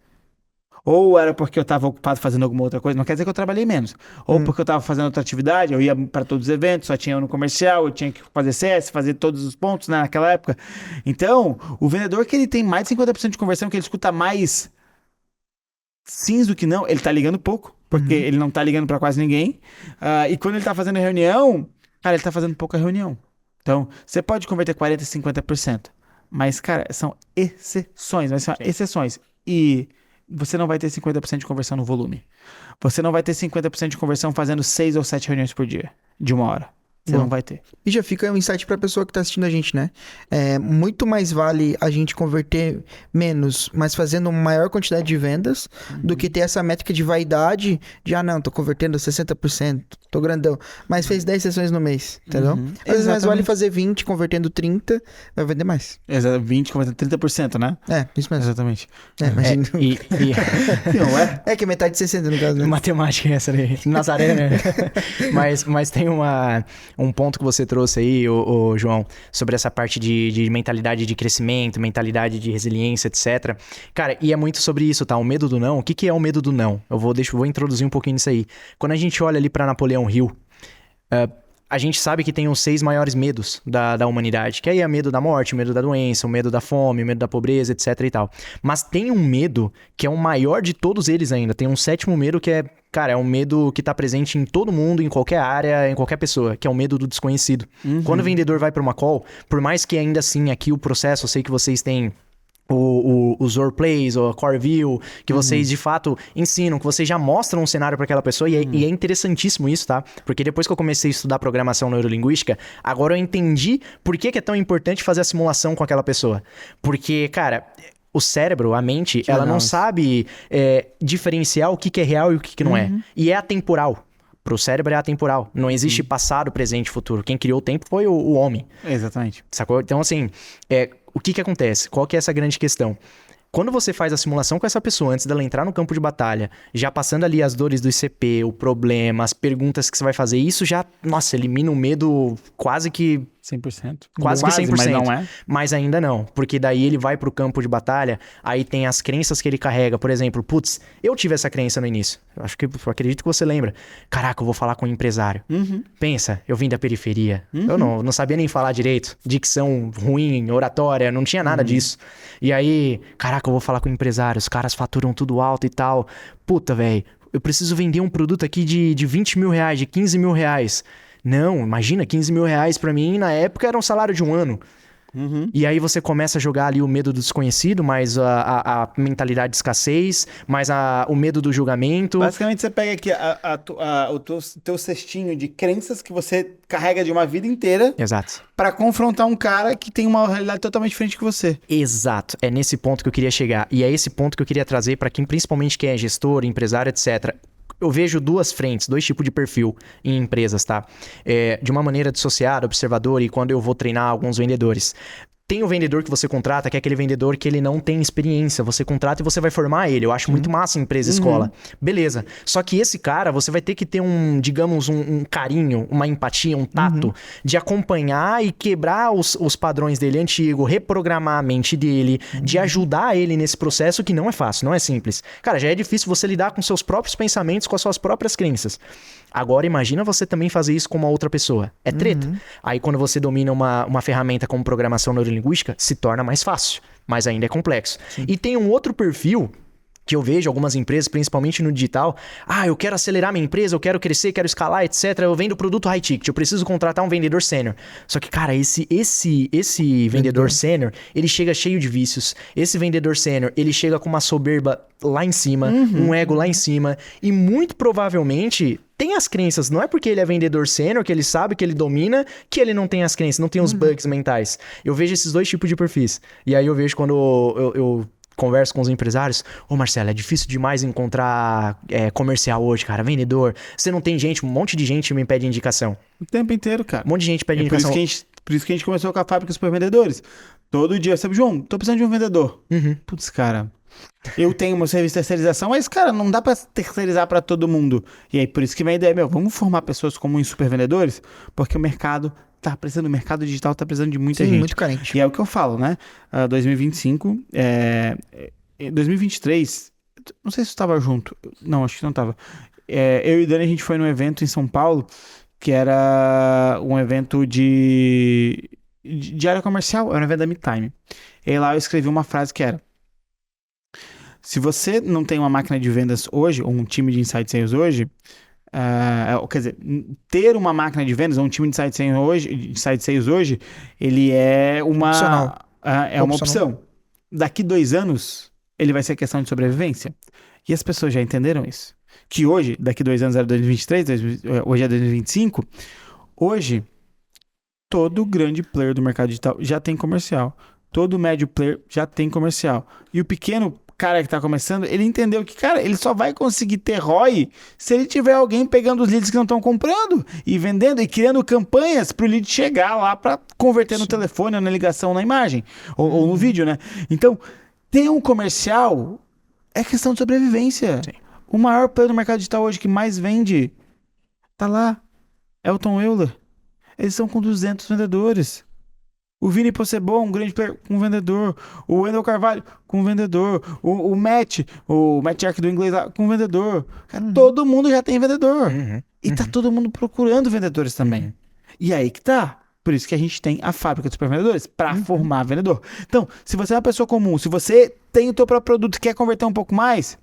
Ou era porque eu estava ocupado fazendo alguma outra coisa, não quer dizer que eu trabalhei menos. Ou porque eu estava fazendo outra atividade, eu ia para todos os eventos, só tinha eu no comercial, eu tinha que fazer CS, fazer todos os pontos, né, naquela época. Então, o vendedor que ele tem mais de 50% de conversão, que ele escuta mais sims do que não, ele tá ligando pouco, porque ele não tá ligando pra quase ninguém. E quando ele tá fazendo reunião, cara, ele tá fazendo pouca reunião. Então, você pode converter 40% e 50%. Mas, cara, são exceções, mas são exceções. E você não vai ter 50% de conversão no volume. Você não vai ter 50% de conversão fazendo 6 ou 7 reuniões por dia, de 1 hora. Você Bom. não vai ter. E já fica um insight pra pessoa que tá assistindo a gente, né? Muito mais vale a gente converter menos, mas fazendo uma maior quantidade de vendas, do que ter essa métrica de vaidade de, não, tô convertendo 60%, tô grandão, mas fez 10 sessões no mês, entendeu? Às vezes mais vale fazer 20, convertendo 30, vai vender mais. Exato, 20, convertendo 30%, né? Isso mesmo. Exatamente. Imagina. Não é? É que é metade de 60 no caso, né? Matemática é essa aí. Nazaré, né? mas tem um ponto que você trouxe aí, ô João, sobre essa parte de mentalidade de crescimento, mentalidade de resiliência, etc. Cara, e é muito sobre isso, tá? O medo do não. O que é o medo do não? Eu vou introduzir um pouquinho nisso aí. Quando a gente olha ali pra Napoleão Hill, a gente sabe que tem os 6 maiores medos da humanidade, que aí é o medo da morte, o medo da doença, o medo da fome, o medo da pobreza, etc e tal. Mas tem um medo que é o maior de todos eles ainda. Tem um 7º medo que é um medo que tá presente em todo mundo, em qualquer área, em qualquer pessoa, que é o medo do desconhecido. Quando o vendedor vai para uma call, por mais que ainda assim aqui o processo, eu sei que vocês têm os roleplays, ou a core view, que vocês de fato ensinam, que vocês já mostram um cenário para aquela pessoa, e é interessantíssimo isso, tá? Porque depois que eu comecei a estudar programação neurolinguística, agora eu entendi por que é tão importante fazer a simulação com aquela pessoa. Porque, cara, o cérebro, a mente, ela não sabe diferenciar o que é real e o que não é. E é atemporal. Pro cérebro é atemporal. Não existe passado, presente e futuro. Quem criou o tempo foi o homem. Exatamente. Sacou? Então, assim, o que acontece? Qual que é essa grande questão? Quando você faz a simulação com essa pessoa antes dela entrar no campo de batalha, já passando ali as dores do ICP, o problema, as perguntas que você vai fazer, isso já, nossa, elimina o medo quase que 100%. Quase que 100%. Mas não é. Mas ainda não. Porque daí ele vai pro campo de batalha, aí tem as crenças que ele carrega. Por exemplo, putz, eu tive essa crença no início. Eu acredito que você lembra. Caraca, eu vou falar com um empresário. Pensa, eu vim da periferia. Eu não sabia nem falar direito. Dicção ruim, oratória, não tinha nada disso. E aí, caraca, eu vou falar com um empresário. Os caras faturam tudo alto e tal. Puta, velho, eu preciso vender um produto aqui de 20 mil reais, de 15 mil reais. Não, imagina, 15 mil reais pra mim, na época era um salário de um ano. E aí você começa a jogar ali o medo do desconhecido, mais a mentalidade de escassez, mais o medo do julgamento. Basicamente você pega aqui o teu cestinho de crenças que você carrega de uma vida inteira. Exato. Pra confrontar um cara que tem uma realidade totalmente diferente que você. Exato. É nesse ponto que eu queria chegar. E é esse ponto que eu queria trazer pra quem, principalmente quem é gestor, empresário, etc. Eu vejo 2 frentes, 2 tipos de perfil em empresas, tá? De uma maneira dissociada, observador, e quando eu vou treinar alguns vendedores. Tem o vendedor que você contrata, que é aquele vendedor que ele não tem experiência. Você contrata e você vai formar ele. Eu acho muito massa em empresa e escola. Beleza. Só que esse cara, você vai ter que ter digamos, um carinho, uma empatia, um tato de acompanhar e quebrar os padrões dele antigo, reprogramar a mente dele, de ajudar ele nesse processo que não é fácil, não é simples. Cara, já é difícil você lidar com seus próprios pensamentos, com as suas próprias crenças. Agora imagina você também fazer isso com uma outra pessoa. É treta. Aí quando você domina uma ferramenta como programação neurolinguística, se torna mais fácil, mas ainda é complexo. Sim. E tem um outro perfil que eu vejo algumas empresas, principalmente no digital. Eu quero acelerar minha empresa, eu quero crescer, quero escalar, etc. Eu vendo produto high ticket, eu preciso contratar um vendedor sênior. Só que, cara, esse vendedor sênior, ele chega cheio de vícios. Esse vendedor sênior, ele chega com uma soberba lá em cima, um ego lá em cima. E muito provavelmente tem as crenças. Não é porque ele é vendedor sênior, que ele sabe, que ele domina, que ele não tem as crenças, não tem os bugs mentais. Eu vejo esses 2 tipos de perfis. E aí eu vejo quando eu converso com os empresários, Marcelo, é difícil demais encontrar comercial hoje, cara, vendedor. Você não tem gente, um monte de gente me pede indicação. O tempo inteiro, cara. Um monte de gente pede indicação. Por isso que a gente começou com a fábrica super vendedores. Todo dia, sabe, João, tô precisando de um vendedor. Putz, cara, eu tenho meu serviço de terceirização, mas, cara, não dá pra terceirizar pra todo mundo. E aí, por isso que vem a ideia, vamos formar pessoas como os super vendedores, porque o mercado o mercado digital tá precisando de muita gente. Muito carente. E é o que eu falo, né? 2025, 2023, não sei se você estava junto. Não, acho que não estava. Eu e o Dani, a gente foi num evento em São Paulo, que era um evento de área comercial, era um evento da MeTime. E lá eu escrevi uma frase que era: se você não tem uma máquina de vendas hoje, ou um time de inside sales hoje, quer dizer, ter uma máquina de vendas ou um time de inside sales hoje, ele é uma opção. Daqui 2 anos, ele vai ser questão de sobrevivência. E as pessoas já entenderam isso. Que hoje, daqui 2 anos era 2023, hoje é 2025, hoje todo grande player do mercado digital já tem comercial. Todo médio player já tem comercial. E o pequeno cara que tá começando, ele entendeu que, cara, ele só vai conseguir ter ROI se ele tiver alguém pegando os leads que não estão comprando e vendendo e criando campanhas pro lead chegar lá para converter no telefone, ou na ligação, na imagem, ou no vídeo, né? Então, ter um comercial é questão de sobrevivência. Sim. O maior player do mercado digital hoje que mais vende tá lá. É o Tom Euler. Eles estão com 200 vendedores. O Vini Possebon, um grande player com vendedor. O Wendel Carvalho com vendedor. O Matt Ark do inglês lá com vendedor. Cara, todo mundo já tem vendedor. E tá todo mundo procurando vendedores também. E aí que tá. Por isso que a gente tem a fábrica de supervendedores, para formar vendedor. Então, se você é uma pessoa comum, se você tem o teu próprio produto e quer converter um pouco mais,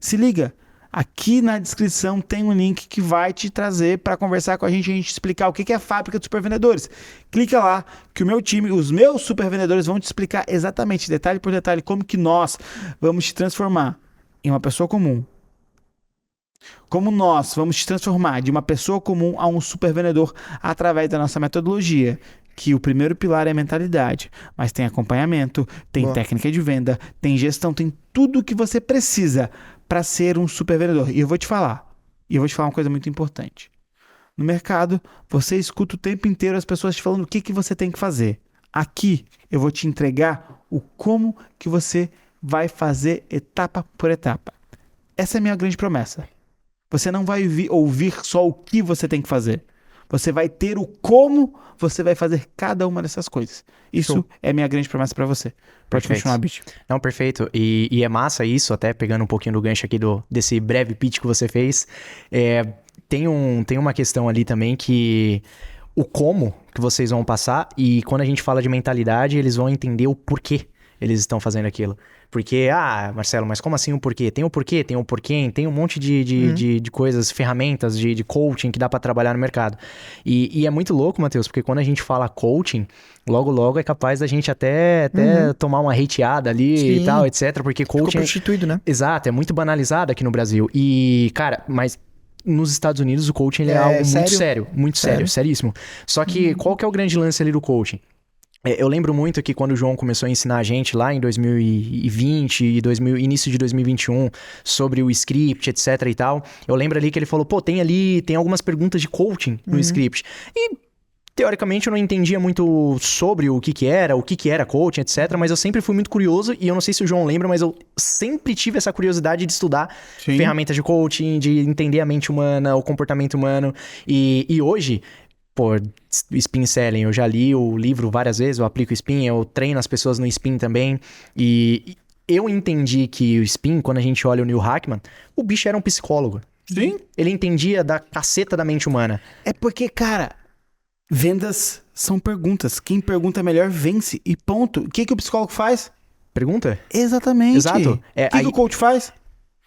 se liga. Aqui na descrição tem um link que vai te trazer para conversar com a gente explicar o que é a fábrica de supervendedores. Clica lá que o meu time, os meus supervendedores vão te explicar exatamente, detalhe por detalhe, como que nós vamos te transformar em uma pessoa comum. Como nós vamos te transformar de uma pessoa comum a um supervendedor através da nossa metodologia. Que o primeiro pilar é a mentalidade, mas tem acompanhamento, tem técnica de venda, tem gestão, tem tudo o que você precisa para ser um super vendedor. E eu vou te falar uma coisa muito importante. No mercado, você escuta o tempo inteiro as pessoas te falando o que você tem que fazer. Aqui, eu vou te entregar o como que você vai fazer etapa por etapa. Essa é a minha grande promessa. Você não vai ouvir só o que você tem que fazer. Você vai ter o como você vai fazer cada uma dessas coisas. Isso é minha grande promessa pra você. Pode continuar, bicho. Não, perfeito. E é massa isso, até pegando um pouquinho do gancho aqui desse breve pitch que você fez. Tem uma questão ali também que... O como que vocês vão passar, e quando a gente fala de mentalidade, eles vão entender o porquê eles estão fazendo aquilo. Porque, Marcelo, mas como assim o porquê? Tem o porquê, tem o porquê, tem um monte de coisas, ferramentas de coaching que dá pra trabalhar no mercado. E é muito louco, Matheus, porque quando a gente fala coaching, logo é capaz da gente até tomar uma hateada ali e tal, etc. Porque coaching... Ficou prostituído, né? Exato, é muito banalizado aqui no Brasil. E, cara, mas... Nos Estados Unidos o coaching ele é algo muito sério, seríssimo. Só que qual que é o grande lance ali do coaching? Eu lembro muito que quando o João começou a ensinar a gente lá em 2020 e início de 2021 sobre o script, etc e tal, eu lembro ali que ele falou, tem algumas perguntas de coaching no script. E teoricamente eu não entendia muito sobre o que era coaching, etc, mas eu sempre fui muito curioso e eu não sei se o João lembra, mas eu sempre tive essa curiosidade de estudar ferramentas de coaching, de entender a mente humana, o comportamento humano. E hoje... Spin Selling, eu já li o livro várias vezes, eu aplico Spin, eu treino as pessoas no Spin também, e eu entendi que o Spin, quando a gente olha o Neil Hackman, o bicho era um psicólogo. Sim. Ele entendia da caceta da mente humana. É porque, cara, vendas são perguntas. Quem pergunta melhor vence, e ponto. O que o psicólogo faz? Pergunta? Exatamente. Exato. O que o coach faz?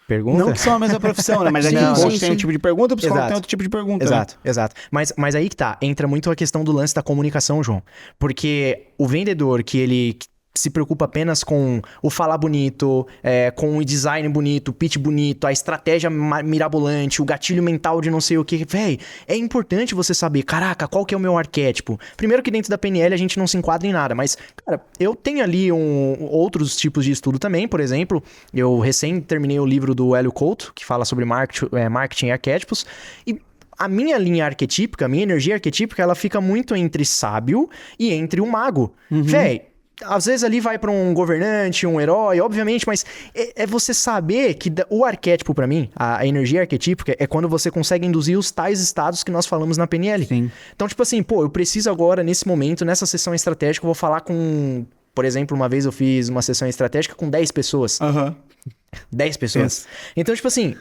Pergunta? Não que são a mesma profissão, né? Mas aqui o coach tem um tipo de pergunta, o psicólogo tem outro tipo de pergunta. Exato. Mas aí que tá, entra muito a questão do lance da comunicação, João. Porque o vendedor que ele se preocupa apenas com o falar bonito, com o design bonito, o pitch bonito, a estratégia mirabolante, o gatilho mental de não sei o que. Véi, é importante você saber, caraca, qual que é o meu arquétipo? Primeiro que dentro da PNL a gente não se enquadra em nada, mas, cara, eu tenho ali outros tipos de estudo também, por exemplo, eu recém terminei o livro do Hélio Couto, que fala sobre marketing e arquétipos, e a minha linha arquetípica, a minha energia arquetípica, ela fica muito entre sábio e entre o mago. Véi, às vezes ali vai pra um governante, um herói, obviamente, mas é você saber que o arquétipo pra mim, a energia arquetípica, é quando você consegue induzir os tais estados que nós falamos na PNL. Sim. Então, tipo assim, eu preciso agora, nesse momento, nessa sessão estratégica, eu vou falar com... Por exemplo, uma vez eu fiz uma sessão estratégica com 10 pessoas. 10 pessoas. Então, tipo assim,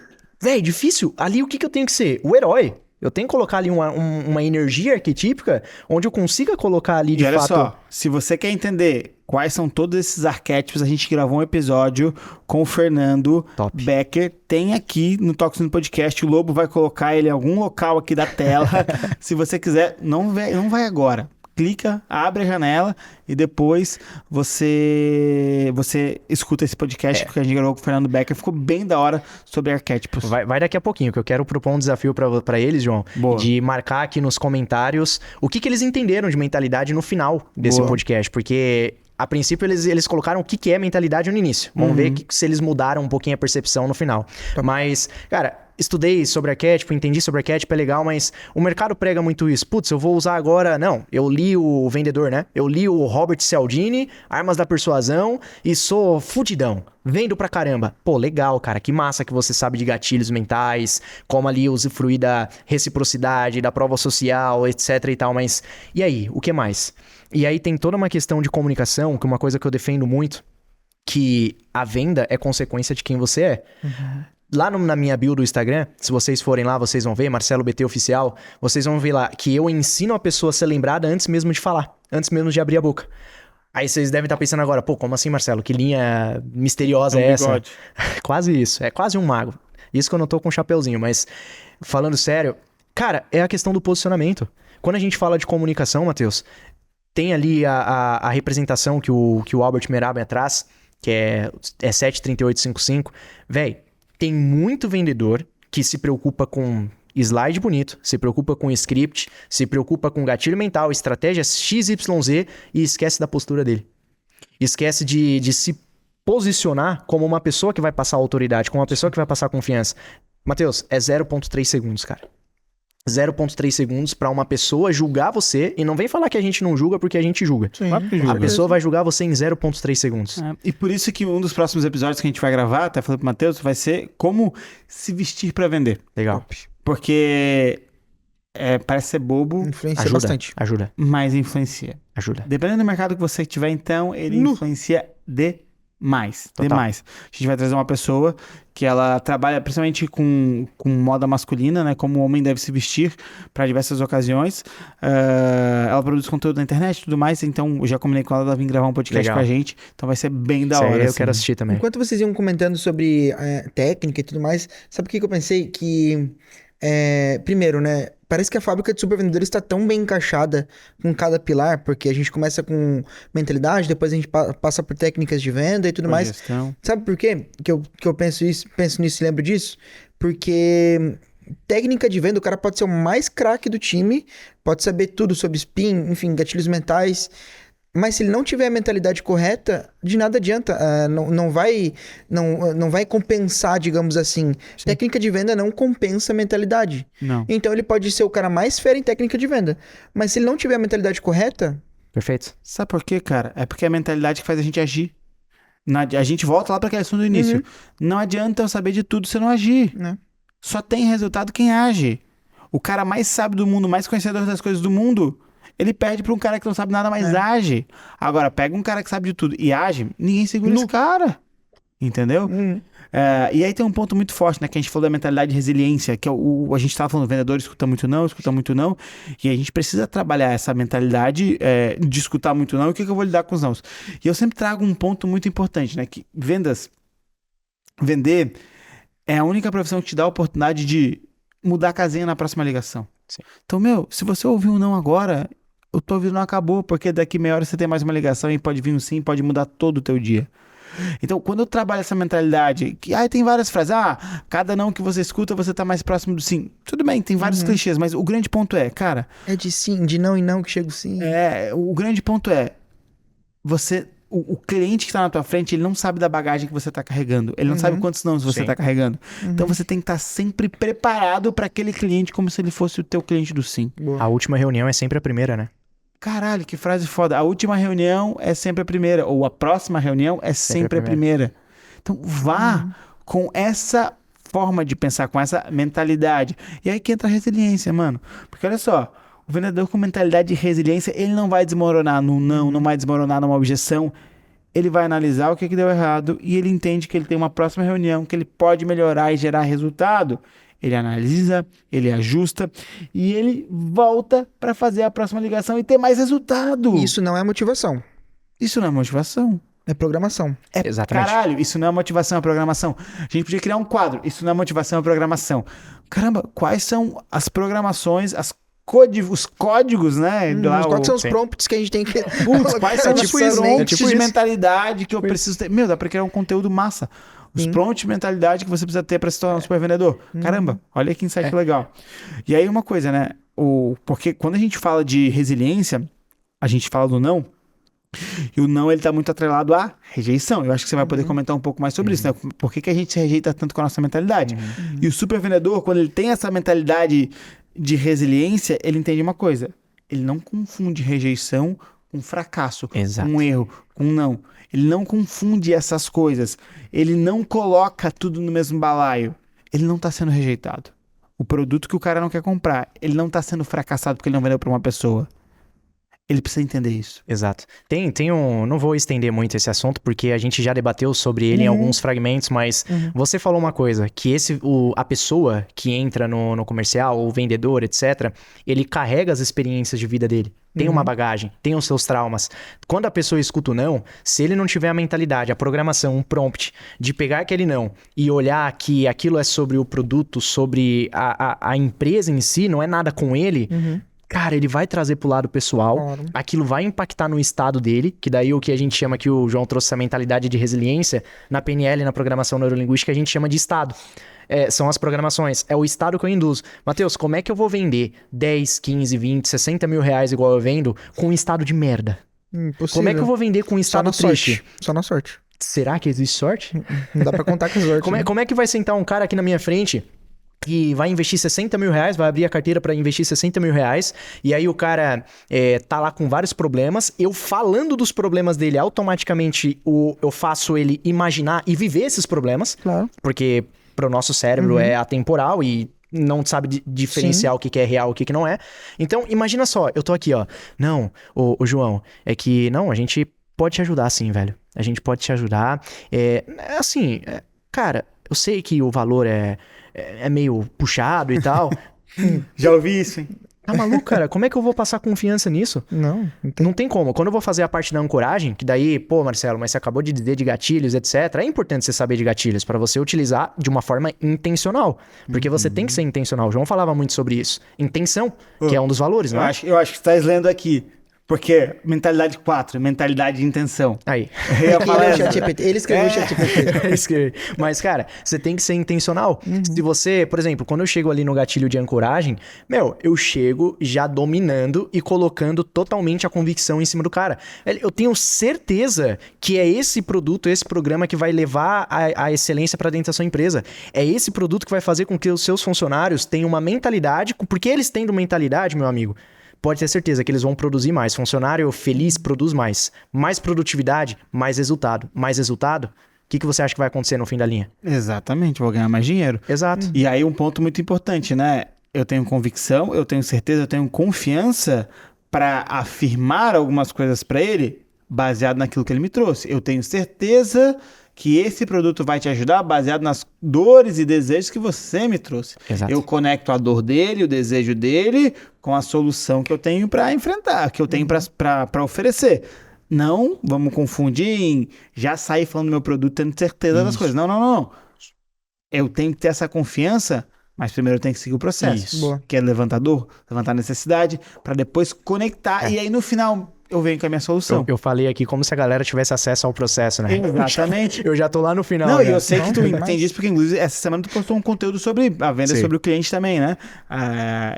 difícil. Ali o que eu tenho que ser? O herói. Eu tenho que colocar ali uma energia arquetípica onde eu consiga colocar ali de fato... fato... olha só, se você quer entender quais são todos esses arquétipos, a gente gravou um episódio com o Fernando Becker. Tem aqui no Toxino Podcast, o Lobo vai colocar ele em algum local aqui da tela. Se você quiser, não vai agora. clica, abre a janela e depois você escuta esse podcast que a gente gravou com o Fernando Becker. Ficou bem da hora sobre arquétipos. Vai daqui a pouquinho, que eu quero propor um desafio pra eles, João. Boa. De marcar aqui nos comentários o que eles entenderam de mentalidade no final desse Boa. podcast. Porque, a princípio, eles colocaram o que é mentalidade no início. Vamos ver se eles mudaram um pouquinho a percepção no final. Mas, cara, estudei sobre arquétipo, entendi sobre arquétipo, é legal, mas o mercado prega muito isso. Putz, eu vou usar agora... Não, eu li o vendedor, né? Eu li o Robert Cialdini, Armas da Persuasão, e sou fudidão. Vendo pra caramba. Pô, legal, cara. Que massa que você sabe de gatilhos mentais, como ali usufruir da reciprocidade, da prova social, etc e tal. Mas, e aí? O que mais? E aí tem toda uma questão de comunicação, que é uma coisa que eu defendo muito, que a venda é consequência de quem você é. Lá na minha bio do Instagram, se vocês forem lá, vocês vão ver, Marcelo BT Oficial, vocês vão ver lá que eu ensino a pessoa a ser lembrada antes mesmo de falar, antes mesmo de abrir a boca. Aí vocês devem estar pensando agora, pô, como assim, Marcelo? Que linha misteriosa é essa? bigode. Quase isso, é quase um mago. Isso que eu não tô com um chapeuzinho, mas falando sério, cara, é a questão do posicionamento. Quando a gente fala de comunicação, Matheus, tem ali a representação que o Albert Mehrabian traz, que é 73855. Véi, tem muito vendedor que se preocupa com slide bonito, se preocupa com script, se preocupa com gatilho mental, estratégia XYZ e esquece da postura dele. Esquece de se posicionar como uma pessoa que vai passar autoridade, como uma pessoa que vai passar confiança. Matheus, é 0,3 segundos, cara. 0,3 segundos pra uma pessoa julgar você, e não vem falar que a gente não julga porque a gente julga. Claro que A julga. pessoa vai julgar você em 0,3 segundos. É, e por isso que um dos próximos episódios que a gente vai gravar, até falei pro Matheus, vai ser como se vestir pra vender. Legal. Porque parece ser bobo, Influencia Ajuda, bastante. ajuda, mas influencia. ajuda. Dependendo do mercado que você tiver, então, ele influencia demais. Total. Demais. A gente vai trazer uma pessoa que ela trabalha principalmente com moda masculina, né? Como o homem deve se vestir para diversas ocasiões. Ela produz conteúdo na internet e tudo mais, então eu já combinei com ela vir gravar um podcast Legal. com a gente. Então vai ser bem da Isso aí hora. eu assim. quero assistir também. Enquanto vocês iam comentando sobre técnica e tudo mais, sabe o que eu pensei? Que, primeiro, né? Parece que a fábrica de supervendedores está tão bem encaixada com cada pilar, porque a gente começa com mentalidade, depois a gente passa por técnicas de venda e tudo mais. Gestão. Sabe por quê que eu penso nisso e lembro disso? Porque técnica de venda, o cara pode ser o mais craque do time, pode saber tudo sobre spin, enfim, gatilhos mentais, mas se ele não tiver a mentalidade correta, de nada adianta. Não vai compensar, digamos assim. Técnica de venda não compensa a mentalidade. Não. Então ele pode ser o cara mais fera em técnica de venda, mas se ele não tiver a mentalidade correta, Perfeito. Sabe por quê, cara? É porque é a mentalidade que faz a gente agir. A gente volta lá pra aquela questão do início. Não adianta eu saber de tudo se eu não agir. né? Só tem resultado quem age. O cara mais sábio do mundo, mais conhecedor das coisas do mundo, ele perde pra um cara que não sabe nada, mas age. Agora, pega um cara que sabe de tudo e age, ninguém segura esse cara. Entendeu? E aí tem um ponto muito forte, né? Que a gente falou da mentalidade de resiliência, que a gente tava falando, o vendedor escuta muito não, e a gente precisa trabalhar essa mentalidade de escutar muito não, e o que eu vou lidar com os nãos. E eu sempre trago um ponto muito importante, né? Que vender é a única profissão que te dá a oportunidade de mudar a casinha na próxima ligação. Sim. Então, se você ouvir um não agora, o teu ouvido não acabou, porque daqui meia hora você tem mais uma ligação e pode vir um sim, pode mudar todo o teu dia. Então, quando eu trabalho essa mentalidade, que tem várias frases, cada não que você escuta, você tá mais próximo do sim. Tudo bem, tem vários clichês, mas o grande ponto é, cara, É de sim, de não e não que chega o sim. o grande ponto é, o cliente que tá na tua frente, ele não sabe da bagagem que você tá carregando, ele não sabe quantos não você Sim. tá carregando. Então, você tem que estar sempre preparado para aquele cliente como se ele fosse o teu cliente do sim. A última reunião é sempre a primeira, né? Caralho, que frase foda. A última reunião é sempre a primeira. Ou a próxima reunião é sempre a primeira. Então vá com essa forma de pensar, com essa mentalidade. E aí que entra a resiliência, mano. Porque olha só, o vendedor com mentalidade de resiliência, ele não vai desmoronar num não vai desmoronar numa objeção. Ele vai analisar o que deu errado e ele entende que ele tem uma próxima reunião, que ele pode melhorar e gerar resultado. Ele analisa, ele ajusta e ele volta para fazer a próxima ligação e ter mais resultado. Isso não é motivação, Isso não é motivação. é programação. Exatamente. Caralho, isso não é motivação, é programação. A gente podia criar um quadro. Isso não é motivação, é programação. Caramba, quais são as programações, as os códigos, né? Lá, Quais são os sim. prompts que a gente tem que... Putz, quais são os tipo isso, prompts tipo de isso. mentalidade que eu preciso ter? Meu, dá pra criar um conteúdo massa. Os prompts de mentalidade que você precisa ter pra se tornar um super vendedor. Caramba, olha que insight legal. E aí uma coisa, né? Porque quando a gente fala de resiliência, a gente fala do não, e o não, ele tá muito atrelado à rejeição. Eu acho que você vai poder comentar um pouco mais sobre isso, né? Por que a gente se rejeita tanto com a nossa mentalidade? E o super vendedor, quando ele tem essa mentalidade de resiliência, ele entende uma coisa. Ele não confunde rejeição com fracasso, Exato. com erro, com não. Ele não confunde essas coisas. Ele não coloca tudo no mesmo balaio. Ele não tá sendo rejeitado. O produto que o cara não quer comprar, ele não tá sendo fracassado porque ele não vendeu pra uma pessoa. Ele precisa entender isso. Exato. Tem um... Não vou estender muito esse assunto, porque a gente já debateu sobre ele em alguns fragmentos, mas você falou uma coisa, que a pessoa que entra no comercial, o vendedor, etc., ele carrega as experiências de vida dele. Tem uma bagagem, tem os seus traumas. Quando a pessoa escuta o não, se ele não tiver a mentalidade, a programação, um prompt de pegar aquele não e olhar que aquilo é sobre o produto, sobre a empresa em si, não é nada com ele... Cara, ele vai trazer pro lado pessoal, Claro. aquilo vai impactar no estado dele, que daí o que a gente chama, que o João trouxe essa mentalidade de resiliência, na PNL, na programação neurolinguística, a gente chama de estado. São as programações, é o estado que eu induzo. Matheus, como é que eu vou vender 10, 15, 20, 60 mil reais igual eu vendo com um estado de merda? Impossível. Como é que eu vou vender com um Só estado na triste? sorte. Só na sorte. Será que existe sorte? Não dá pra contar com a sorte. né? Como é que vai sentar um cara aqui na minha frente que vai investir 60 mil reais, vai abrir a carteira pra investir 60 mil reais, e aí o cara tá lá com vários problemas, eu falando dos problemas dele, automaticamente eu faço ele imaginar e viver esses problemas, Claro. porque pro nosso cérebro é atemporal e não sabe diferenciar o que é real e o que não é. Então, imagina só, eu tô aqui, ó, não, ô João, é que, não, a gente pode te ajudar sim, velho, a gente pode te ajudar, cara, eu sei que o valor é meio puxado e tal. Já ouvi isso, hein? Tá maluco, cara? Como é que eu vou passar confiança nisso? Não tem. Não tem como. Quando eu vou fazer a parte da ancoragem, que daí, pô, Marcelo, mas você acabou de dizer de gatilhos, etc. É importante você saber de gatilhos pra você utilizar de uma forma intencional. Porque você tem que ser intencional. O João falava muito sobre isso. Intenção, que é um dos valores, não é? Eu acho que você está lendo aqui. Porque mentalidade 4, mentalidade de intenção. Aí. Eu ia falar Ele, essa. ele escreveu o ChatGPT. Mas, cara, você tem que ser intencional. Se você, por exemplo, quando eu chego ali no gatilho de ancoragem, eu chego já dominando e colocando totalmente a convicção em cima do cara. Eu tenho certeza que é esse produto, esse programa que vai levar a excelência para dentro da sua empresa. É esse produto que vai fazer com que os seus funcionários tenham uma mentalidade, porque eles tendo mentalidade, meu amigo, pode ter certeza que eles vão produzir mais. Funcionário feliz produz mais. Mais produtividade, mais resultado. Mais resultado, o que você acha que vai acontecer no fim da linha? Exatamente, vou ganhar mais dinheiro. Exato. E aí um ponto muito importante, né? Eu tenho convicção, eu tenho certeza, eu tenho confiança para afirmar algumas coisas para ele baseado naquilo que ele me trouxe. Eu tenho certeza que esse produto vai te ajudar baseado nas dores e desejos que você me trouxe. Exato. Eu conecto a dor dele, o desejo dele, com a solução que eu tenho para enfrentar, que eu tenho para oferecer. Não vamos confundir em já sair falando do meu produto tendo certeza das coisas. Não. Eu tenho que ter essa confiança, mas primeiro eu tenho que seguir o processo. Isso. Boa. Que é levantar dor, levantar necessidade, para depois conectar. E aí no final eu venho com a minha solução. Eu falei aqui como se a galera tivesse acesso ao processo, né? Exatamente. Eu já tô lá no final. Não, já. e eu sei que tu demais. entende isso, porque inclusive essa semana tu postou um conteúdo sobre a venda, Sim. sobre o cliente também, né?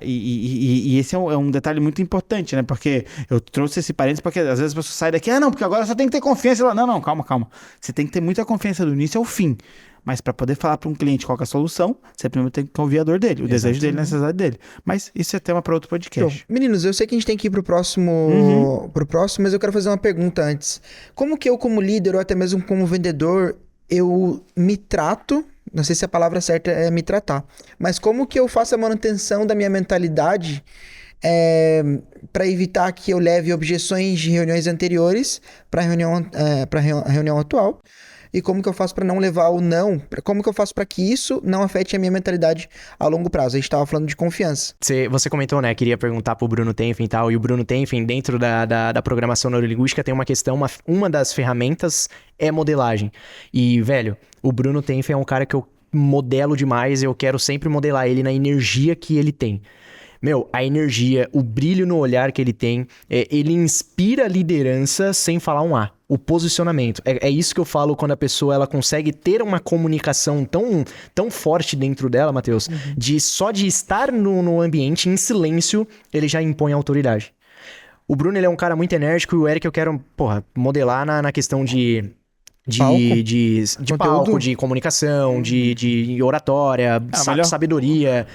E esse é um detalhe muito importante, né? Porque eu trouxe esse parênteses, porque às vezes as pessoas saem daqui, não, porque agora só tem que ter confiança. Não, calma. Você tem que ter muita confiança do início ao fim. Mas para poder falar para um cliente qual que é a solução, você primeiro tem que ouvir a dor dele, o desejo dele, a necessidade dele. Mas isso é tema para outro podcast. Show. Meninos, eu sei que a gente tem que ir pro próximo, mas eu quero fazer uma pergunta antes. Como que eu, como líder, ou até mesmo como vendedor, eu me trato, não sei se a palavra certa é me tratar, mas como que eu faço a manutenção da minha mentalidade para evitar que eu leve objeções de reuniões anteriores para a reunião atual? E como que eu faço para não levar o não? Como que eu faço para que isso não afete a minha mentalidade a longo prazo? A gente tava falando de confiança. Você comentou, né? Queria perguntar pro Bruno Tenfen e tal. E o Bruno Tenfen, dentro da programação neurolinguística, tem uma questão, uma das ferramentas é modelagem. E, velho, o Bruno Tenfen é um cara que eu modelo demais. Eu quero sempre modelar ele na energia que ele tem. Meu, a energia, o brilho no olhar que ele tem, ele inspira liderança sem falar um A. O posicionamento. É isso que eu falo quando a pessoa ela consegue ter uma comunicação tão forte dentro dela, Matheus, só de estar no ambiente, em silêncio, ele já impõe autoridade. O Bruno, ele é um cara muito enérgico e o Eric eu quero, modelar na questão de palco, de comunicação, de oratória, sabedoria.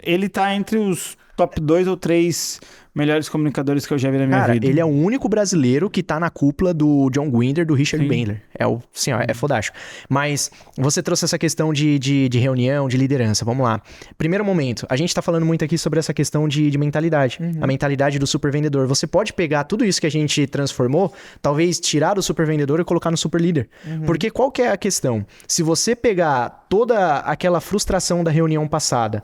Ele tá entre os top 2 ou 3 melhores comunicadores que eu já vi na minha vida. Ele é o único brasileiro que tá na cúpula do John Grinder, do Richard Bandler. É fodástico. Mas você trouxe essa questão de reunião, de liderança. Vamos lá. Primeiro momento, a gente tá falando muito aqui sobre essa questão de mentalidade. A mentalidade do super vendedor. Você pode pegar tudo isso que a gente transformou, talvez tirar do super vendedor e colocar no super líder. Porque qual que é a questão? Se você pegar toda aquela frustração da reunião passada,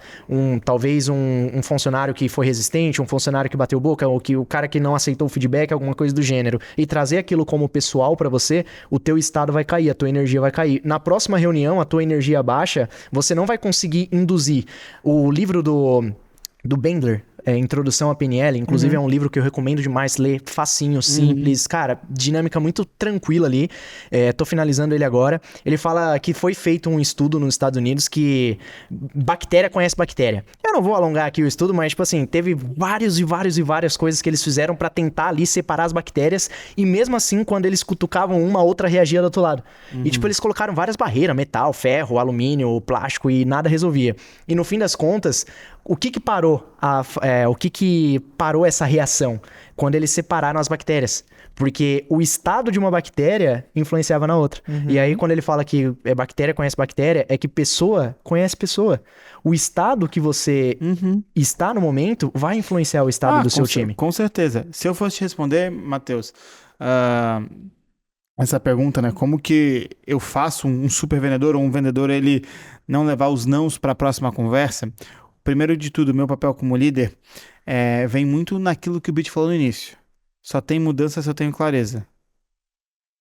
talvez um funcionário que foi resistente, um funcionário que bateu boca, ou que o cara que não aceitou o feedback, alguma coisa do gênero, e trazer aquilo como pessoal pra você, o teu estado vai cair, a tua energia vai cair. Na próxima reunião, a tua energia baixa, você não vai conseguir induzir. O livro do Bandler, Introdução à PNL, inclusive é um livro que eu recomendo demais ler, facinho, simples, cara, dinâmica muito tranquila ali, tô finalizando ele agora. Ele fala que foi feito um estudo nos Estados Unidos que bactéria conhece bactéria. Eu não vou alongar aqui o estudo, mas tipo assim, teve várias coisas que eles fizeram pra tentar ali separar as bactérias, e mesmo assim, quando eles cutucavam uma, outra reagia do outro lado. E tipo, eles colocaram várias barreiras, metal, ferro, alumínio, plástico, e nada resolvia. E no fim das contas, o que parou parou essa reação? Quando eles separaram as bactérias. Porque o estado de uma bactéria influenciava na outra. E aí, quando ele fala que bactéria conhece bactéria, é que pessoa conhece pessoa. O estado que você está no momento vai influenciar o estado do seu time. Com certeza. Se eu fosse te responder, Matheus, essa pergunta, né? Como que eu faço um super vendedor ou um vendedor ele não levar os nãos para a próxima conversa? Primeiro de tudo, meu papel como líder vem muito naquilo que o Bit falou no início. Só tem mudança se eu tenho clareza.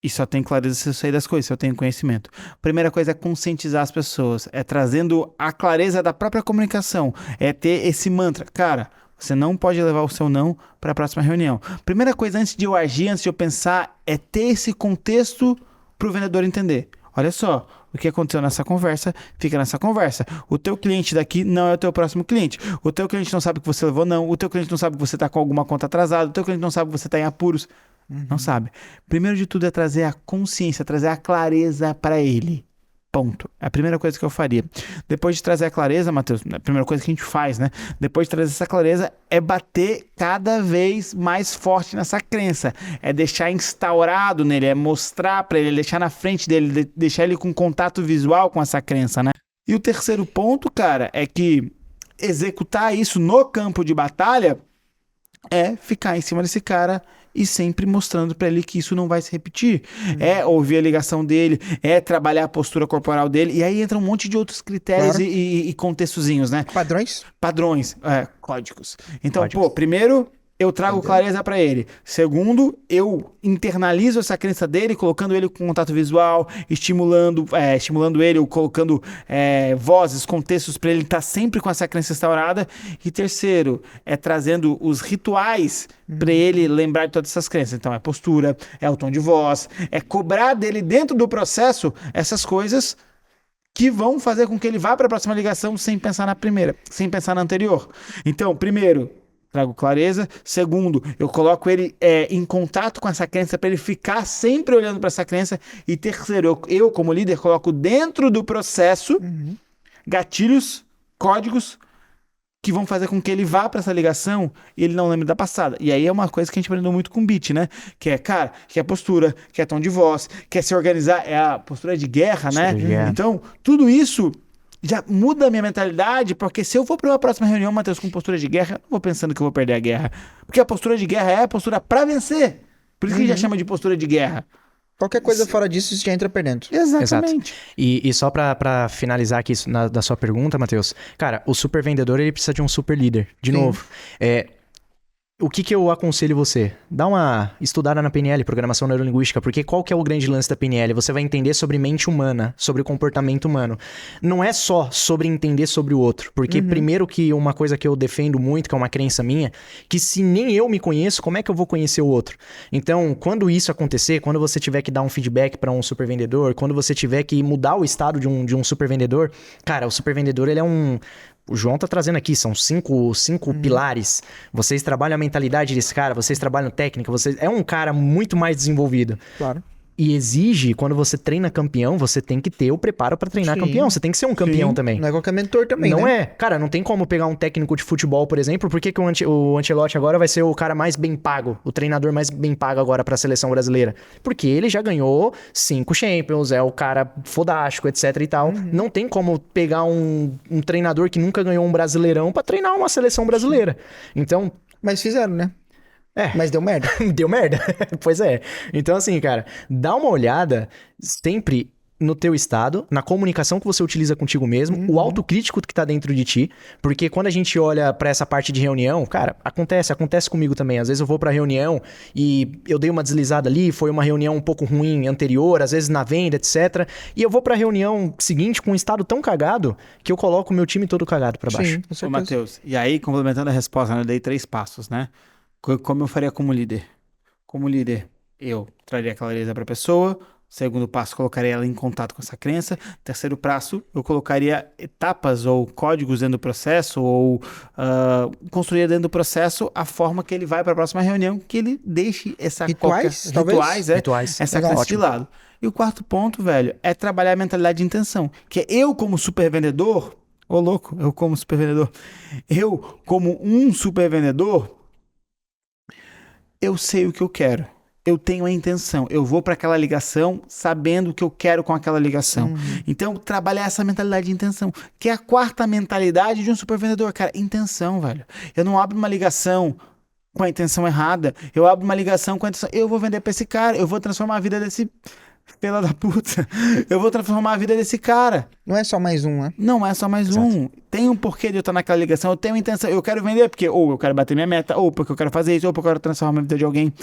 E só tem clareza se eu sei das coisas, se eu tenho conhecimento. Primeira coisa é conscientizar as pessoas. É trazendo a clareza da própria comunicação. É ter esse mantra. Cara, você não pode levar o seu não para a próxima reunião. Primeira coisa, antes de eu agir, antes de eu pensar, é ter esse contexto para o vendedor entender. Olha só, o que aconteceu nessa conversa, fica nessa conversa. O teu cliente daqui não é o teu próximo cliente. O teu cliente não sabe que você levou não. O teu cliente não sabe que você está com alguma conta atrasada. O teu cliente não sabe que você está em apuros. Não sabe. Primeiro de tudo é trazer a consciência, trazer a clareza para ele. Ponto. É a primeira coisa que eu faria. Depois de trazer a clareza, Matheus, a primeira coisa que a gente faz, né? Depois de trazer essa clareza, é bater cada vez mais forte nessa crença. É deixar instaurado nele, é mostrar para ele, deixar na frente dele, deixar ele com contato visual com essa crença, né? E o terceiro ponto, cara, é que executar isso no campo de batalha é ficar em cima desse cara e sempre mostrando para ele que isso não vai se repetir. É ouvir a ligação dele, é trabalhar a postura corporal dele, e aí entra um monte de outros critérios e contextozinhos, né? Padrões, códigos. Então, primeiro eu trago clareza para ele. Segundo, eu internalizo essa crença dele, colocando ele com contato visual, estimulando ele, ou colocando vozes, contextos para ele estar sempre com essa crença instaurada. E terceiro, trazendo os rituais para ele lembrar de todas essas crenças. Então, é postura, é o tom de voz, é cobrar dele dentro do processo essas coisas que vão fazer com que ele vá para a próxima ligação sem pensar na primeira, sem pensar na anterior. Então, primeiro, trago clareza. Segundo, eu coloco ele em contato com essa crença para ele ficar sempre olhando para essa crença. E terceiro, eu como líder coloco dentro do processo gatilhos, códigos que vão fazer com que ele vá para essa ligação e ele não lembre da passada. E aí é uma coisa que a gente aprendeu muito com o Bit, né? Que é postura, que é tom de voz, que é se organizar, é a postura de guerra, né? Então, tudo isso já muda a minha mentalidade, porque se eu for para uma próxima reunião, Matheus, com postura de guerra, eu não vou pensando que eu vou perder a guerra. Porque a postura de guerra é a postura para vencer. Por isso que já chama de postura de guerra. Qualquer coisa fora disso, você já entra perdendo. Exatamente. Exato. E só pra finalizar aqui da sua pergunta, Matheus, cara, o super vendedor, ele precisa de um super líder. De novo, o que eu aconselho você? Dá uma estudada na PNL, Programação Neurolinguística, porque qual que é o grande lance da PNL? Você vai entender sobre mente humana, sobre comportamento humano. Não é só sobre entender sobre o outro, porque primeiro que uma coisa que eu defendo muito, que é uma crença minha, que se nem eu me conheço, como é que eu vou conhecer o outro? Então, quando isso acontecer, quando você tiver que dar um feedback para um supervendedor, quando você tiver que mudar o estado de um supervendedor, cara, o supervendedor, ele é um... O João tá trazendo aqui, são cinco pilares. Vocês trabalham a mentalidade desse cara, vocês trabalham técnica, é um cara muito mais desenvolvido. Claro. E exige, quando você treina campeão, você tem que ter o preparo pra treinar campeão. Você tem que ser um campeão também. Não é qualquer mentor também, Não né? é. Cara, não tem como pegar um técnico de futebol, por exemplo. Por que o Ancelotti agora vai ser o cara mais bem pago? O treinador mais bem pago agora pra seleção brasileira? Porque ele já ganhou 5 Champions, é o cara fodástico, etc e tal. Não tem como pegar um treinador que nunca ganhou um Brasileirão pra treinar uma seleção brasileira. Então... Mas fizeram, né? Mas deu merda. Deu merda? Pois é. Então, assim, cara, dá uma olhada sempre no teu estado, na comunicação que você utiliza contigo mesmo, o autocrítico que tá dentro de ti, porque quando a gente olha pra essa parte de reunião, cara, acontece comigo também. Às vezes eu vou pra reunião e eu dei uma deslizada ali, foi uma reunião um pouco ruim anterior, às vezes na venda, etc. E eu vou pra reunião seguinte com um estado tão cagado que eu coloco o meu time todo cagado pra baixo. Sim, com certeza. Ô, Matheus, e aí, complementando a resposta, né, eu dei 3 passos, né? Como eu faria como líder? Como líder, eu traria clareza para a pessoa. Segundo passo, colocaria ela em contato com essa crença. Terceiro passo, eu colocaria etapas ou códigos dentro do processo ou construiria dentro do processo a forma que ele vai para a próxima reunião, que ele deixe essa Rituais, talvez? Rituais. essa crença de lado. E o quarto ponto, velho, é trabalhar a mentalidade de intenção, que é eu como super vendedor, ô louco, eu como super vendedor, eu como um super vendedor, eu sei o que eu quero. Eu tenho a intenção. Eu vou para aquela ligação sabendo o que eu quero com aquela ligação. Então, trabalhar essa mentalidade de intenção, que é a quarta mentalidade de um supervendedor. Cara, intenção, velho. Eu não abro uma ligação com a intenção errada. Eu abro uma ligação com a intenção. Eu vou vender para esse cara. Eu vou transformar a vida desse... Pela da puta. Eu vou transformar a vida desse cara. Não é só mais um, né? Não é só mais um. Tem um porquê de eu estar naquela ligação. Eu tenho intenção. Eu quero vender porque ou eu quero bater minha meta, ou porque eu quero fazer isso, ou porque eu quero transformar a vida de alguém.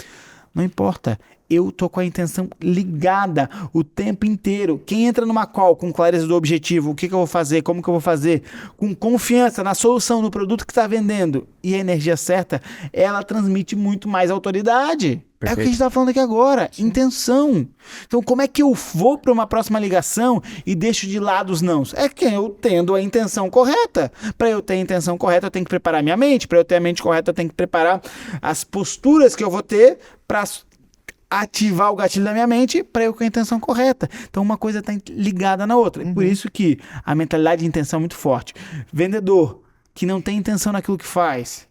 Não importa. Eu tô com a intenção ligada o tempo inteiro. Quem entra numa call com clareza do objetivo, o que eu vou fazer, como que eu vou fazer, com confiança na solução, no produto que está vendendo e a energia certa, ela transmite muito mais autoridade. Perfeito. É o que a gente está falando aqui agora. Sim. Intenção. Então, como é que eu vou para uma próxima ligação e deixo de lado os nãos? É que eu tendo a intenção correta. Para eu ter a intenção correta, eu tenho que preparar minha mente. Para eu ter a mente correta, eu tenho que preparar as posturas que eu vou ter para ativar o gatilho da minha mente para eu com a intenção correta. Então, uma coisa está ligada na outra. Por isso que a mentalidade de intenção é muito forte. Vendedor que não tem intenção naquilo que faz,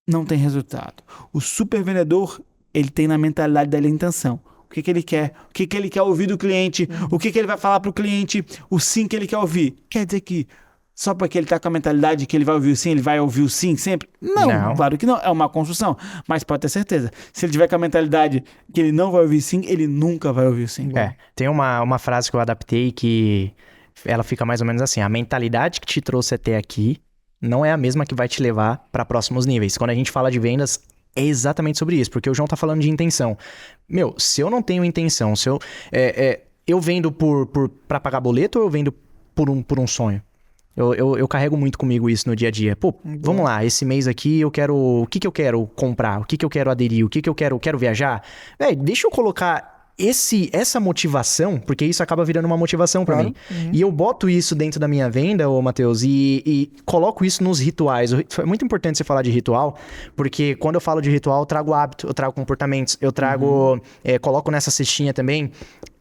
não tem resultado. O super vendedor, ele tem na mentalidade dele a intenção. O que ele quer? O que ele quer ouvir do cliente? O que ele vai falar para o cliente? O sim que ele quer ouvir. Quer dizer que só porque ele está com a mentalidade que ele vai ouvir o sim, ele vai ouvir o sim sempre? Não, claro que não. É uma construção. Mas pode ter certeza. Se ele tiver com a mentalidade que ele não vai ouvir sim, ele nunca vai ouvir o sim. Tem uma frase que eu adaptei que ela fica mais ou menos assim. A mentalidade que te trouxe até aqui não é a mesma que vai te levar para próximos níveis. Quando a gente fala de vendas, é exatamente sobre isso. Porque o João tá falando de intenção. Meu, se eu não tenho intenção, se eu vendo para pagar boleto ou eu vendo por um sonho? Eu carrego muito comigo isso no dia a dia. Pô, vamos lá, esse mês aqui eu quero... O que eu quero comprar? O que eu quero aderir? O que eu quero viajar? Deixa eu colocar essa motivação, porque isso acaba virando uma motivação pra mim. E eu boto isso dentro da minha venda, ô Matheus, e coloco isso nos rituais. É muito importante você falar de ritual, porque quando eu falo de ritual, eu trago hábito, eu trago comportamentos, eu trago... coloco nessa cestinha também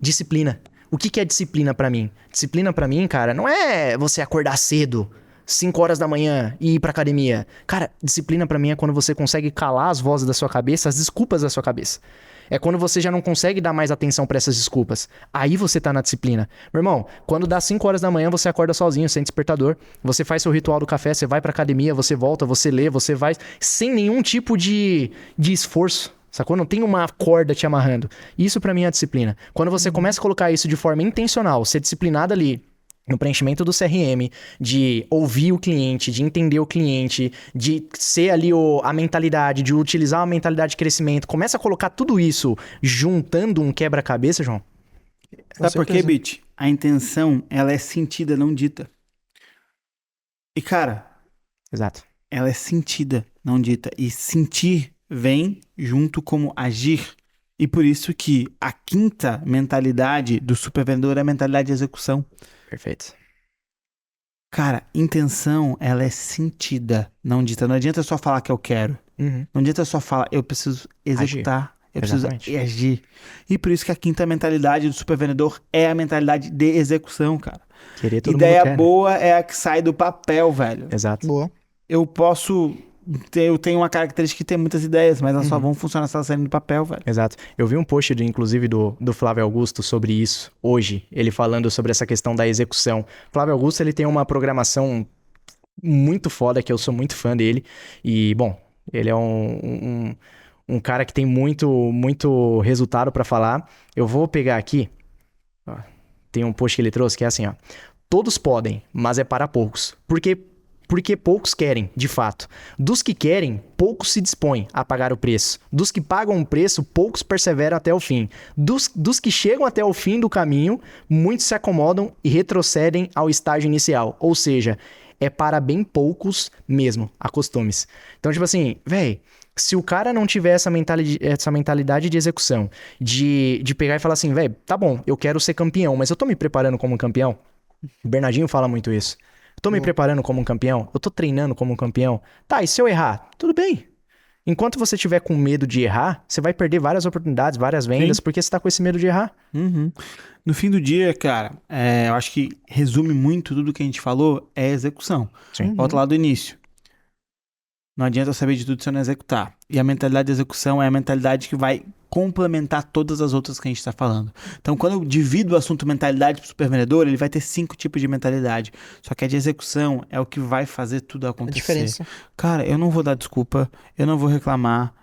disciplina. O que é disciplina pra mim? Disciplina pra mim, cara, não é você acordar cedo, 5 horas da manhã e ir pra academia. Cara, disciplina pra mim é quando você consegue calar as vozes da sua cabeça, as desculpas da sua cabeça. É quando você já não consegue dar mais atenção pra essas desculpas. Aí você tá na disciplina. Meu irmão, quando dá 5 horas da manhã, você acorda sozinho, sem despertador. Você faz seu ritual do café, você vai pra academia, você volta, você lê, você vai... Sem nenhum tipo de esforço. Sacou? Não tem uma corda te amarrando. Isso pra mim é a disciplina. Quando você começa a colocar isso de forma intencional, ser disciplinado ali no preenchimento do CRM, de ouvir o cliente, de entender o cliente, de ser ali a mentalidade, de utilizar uma mentalidade de crescimento, começa a colocar tudo isso juntando um quebra-cabeça, João? Sabe por quê, Bit? A intenção, ela é sentida, não dita. E, cara, Exato. ela é sentida, não dita. E sentir vem junto como agir. E por isso que a quinta mentalidade do supervendedor é a mentalidade de execução. Perfeito. Cara, intenção, ela é sentida, não dita. Não adianta só falar que eu quero. Uhum. Não adianta só falar, eu preciso executar. Eu preciso Exatamente. agir. E por isso que a quinta mentalidade do supervendedor é a mentalidade de execução, cara. Querer todo Ideia mundo quer, né? boa é a que sai do papel, velho. Exato. Boa. Eu tenho uma característica que tem muitas ideias, mas elas só vão funcionar se elas saírem do papel, velho. Exato. Eu vi um post, inclusive, do Flávio Augusto sobre isso hoje. Ele falando sobre essa questão da execução. Flávio Augusto, ele tem uma programação muito foda, que eu sou muito fã dele. E, bom, ele é um cara que tem muito resultado pra falar. Eu vou pegar aqui. Ó, tem um post que ele trouxe que é assim, ó. Todos podem, mas é para poucos. Porque poucos querem, de fato. Dos que querem, poucos se dispõem a pagar o preço. Dos que pagam o preço, poucos perseveram até o fim. Dos que chegam até o fim do caminho, muitos se acomodam e retrocedem ao estágio inicial. Ou seja, é para bem poucos mesmo, acostume-se. Então, tipo assim, véi, se o cara não tiver essa mentalidade de execução, de pegar e falar assim, véi, tá bom, eu quero ser campeão, mas eu tô me preparando como um campeão? O Bernardinho fala muito isso. Tô me preparando como um campeão? Eu tô treinando como um campeão? Tá, e se eu errar? Tudo bem. Enquanto você tiver com medo de errar, você vai perder várias oportunidades, várias vendas, porque você tá com esse medo de errar. Uhum. No fim do dia, cara, eu acho que resume muito tudo que a gente falou, é execução. Sim. Volta lá do início. Não adianta eu saber de tudo se eu não executar. E a mentalidade de execução é a mentalidade que vai complementar todas as outras que a gente está falando. Então, quando eu divido o assunto mentalidade para o supervendedor, ele vai ter 5 tipos de mentalidade. Só que a de execução é o que vai fazer tudo acontecer. A diferença. Cara, eu não vou dar desculpa, eu não vou reclamar,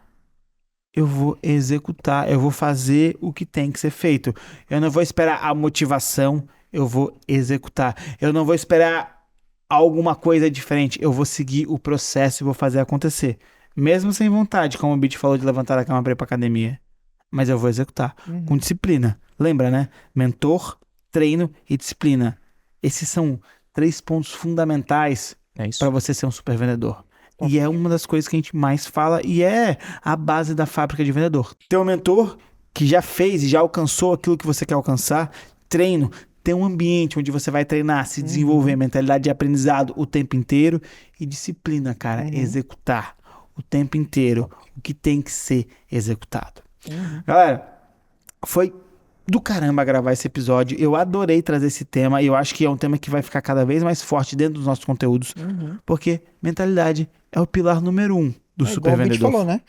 eu vou executar, eu vou fazer o que tem que ser feito. Eu não vou esperar a motivação, eu vou executar. Eu não vou esperar alguma coisa diferente, eu vou seguir o processo e vou fazer acontecer. Mesmo sem vontade, como o Bit falou de levantar a cama para ir pra academia. Mas eu vou executar, com disciplina. Lembra, né? Mentor, treino e disciplina. Esses são 3 pontos fundamentais É isso. para você ser um super vendedor. E é uma das coisas que a gente mais fala e é a base da fábrica de vendedor. Ter um mentor que já fez e já alcançou aquilo que você quer alcançar, treino, ter um ambiente onde você vai treinar, se desenvolver, mentalidade de aprendizado o tempo inteiro e disciplina, cara, executar o tempo inteiro o que tem que ser executado. Galera, foi do caramba gravar esse episódio. Eu adorei trazer esse tema e eu acho que é um tema que vai ficar cada vez mais forte dentro dos nossos conteúdos, porque mentalidade é o pilar número 1 do super Igual a gente vendedor. falou, né?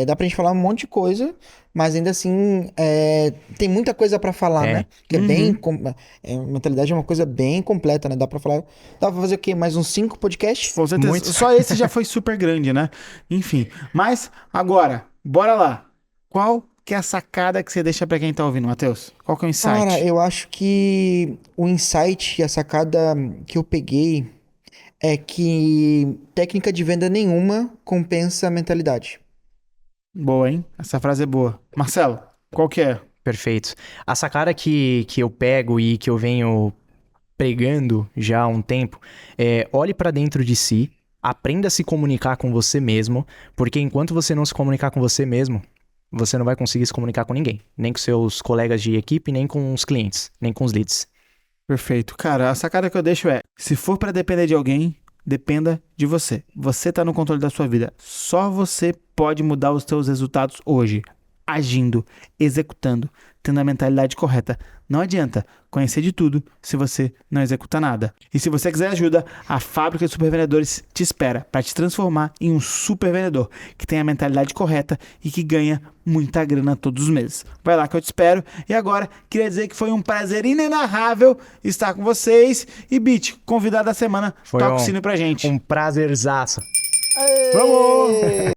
Dá pra gente falar um monte de coisa, mas ainda assim tem muita coisa pra falar, né? Que é bem. Mentalidade é uma coisa bem completa, né? Dá pra falar. Dá pra fazer o quê? Mais uns 5 podcasts? Com certeza. Muito. Só esse já foi super grande, né? Enfim. Mas, agora, bora lá. Qual que é a sacada que você deixa pra quem tá ouvindo, Matheus? Qual que é o insight? Cara, eu acho que o insight, a sacada que eu peguei é que técnica de venda nenhuma compensa a mentalidade. Boa, hein? Essa frase é boa. Marcelo, qual que é? Perfeito. A sacada que eu pego e que eu venho pregando já há um tempo é: olhe pra dentro de si, aprenda a se comunicar com você mesmo, porque enquanto você não se comunicar com você mesmo, você não vai conseguir se comunicar com ninguém, nem com seus colegas de equipe, nem com os clientes, nem com os leads. Perfeito. Cara, a sacada que eu deixo é: se for pra depender de alguém, dependa de você. Você tá no controle da sua vida. Só você pode mudar os seus resultados hoje. Agindo, executando, tendo a mentalidade correta. Não adianta conhecer de tudo se você não executa nada. E se você quiser ajuda, a Fábrica de Supervendedores te espera para te transformar em um super vendedor que tem a mentalidade correta e que ganha muita grana todos os meses. Vai lá que eu te espero. E agora, queria dizer que foi um prazer inenarrável estar com vocês. E Bit, convidado da semana, Foi toca o sino pra gente. Um prazerzaço. Vamos!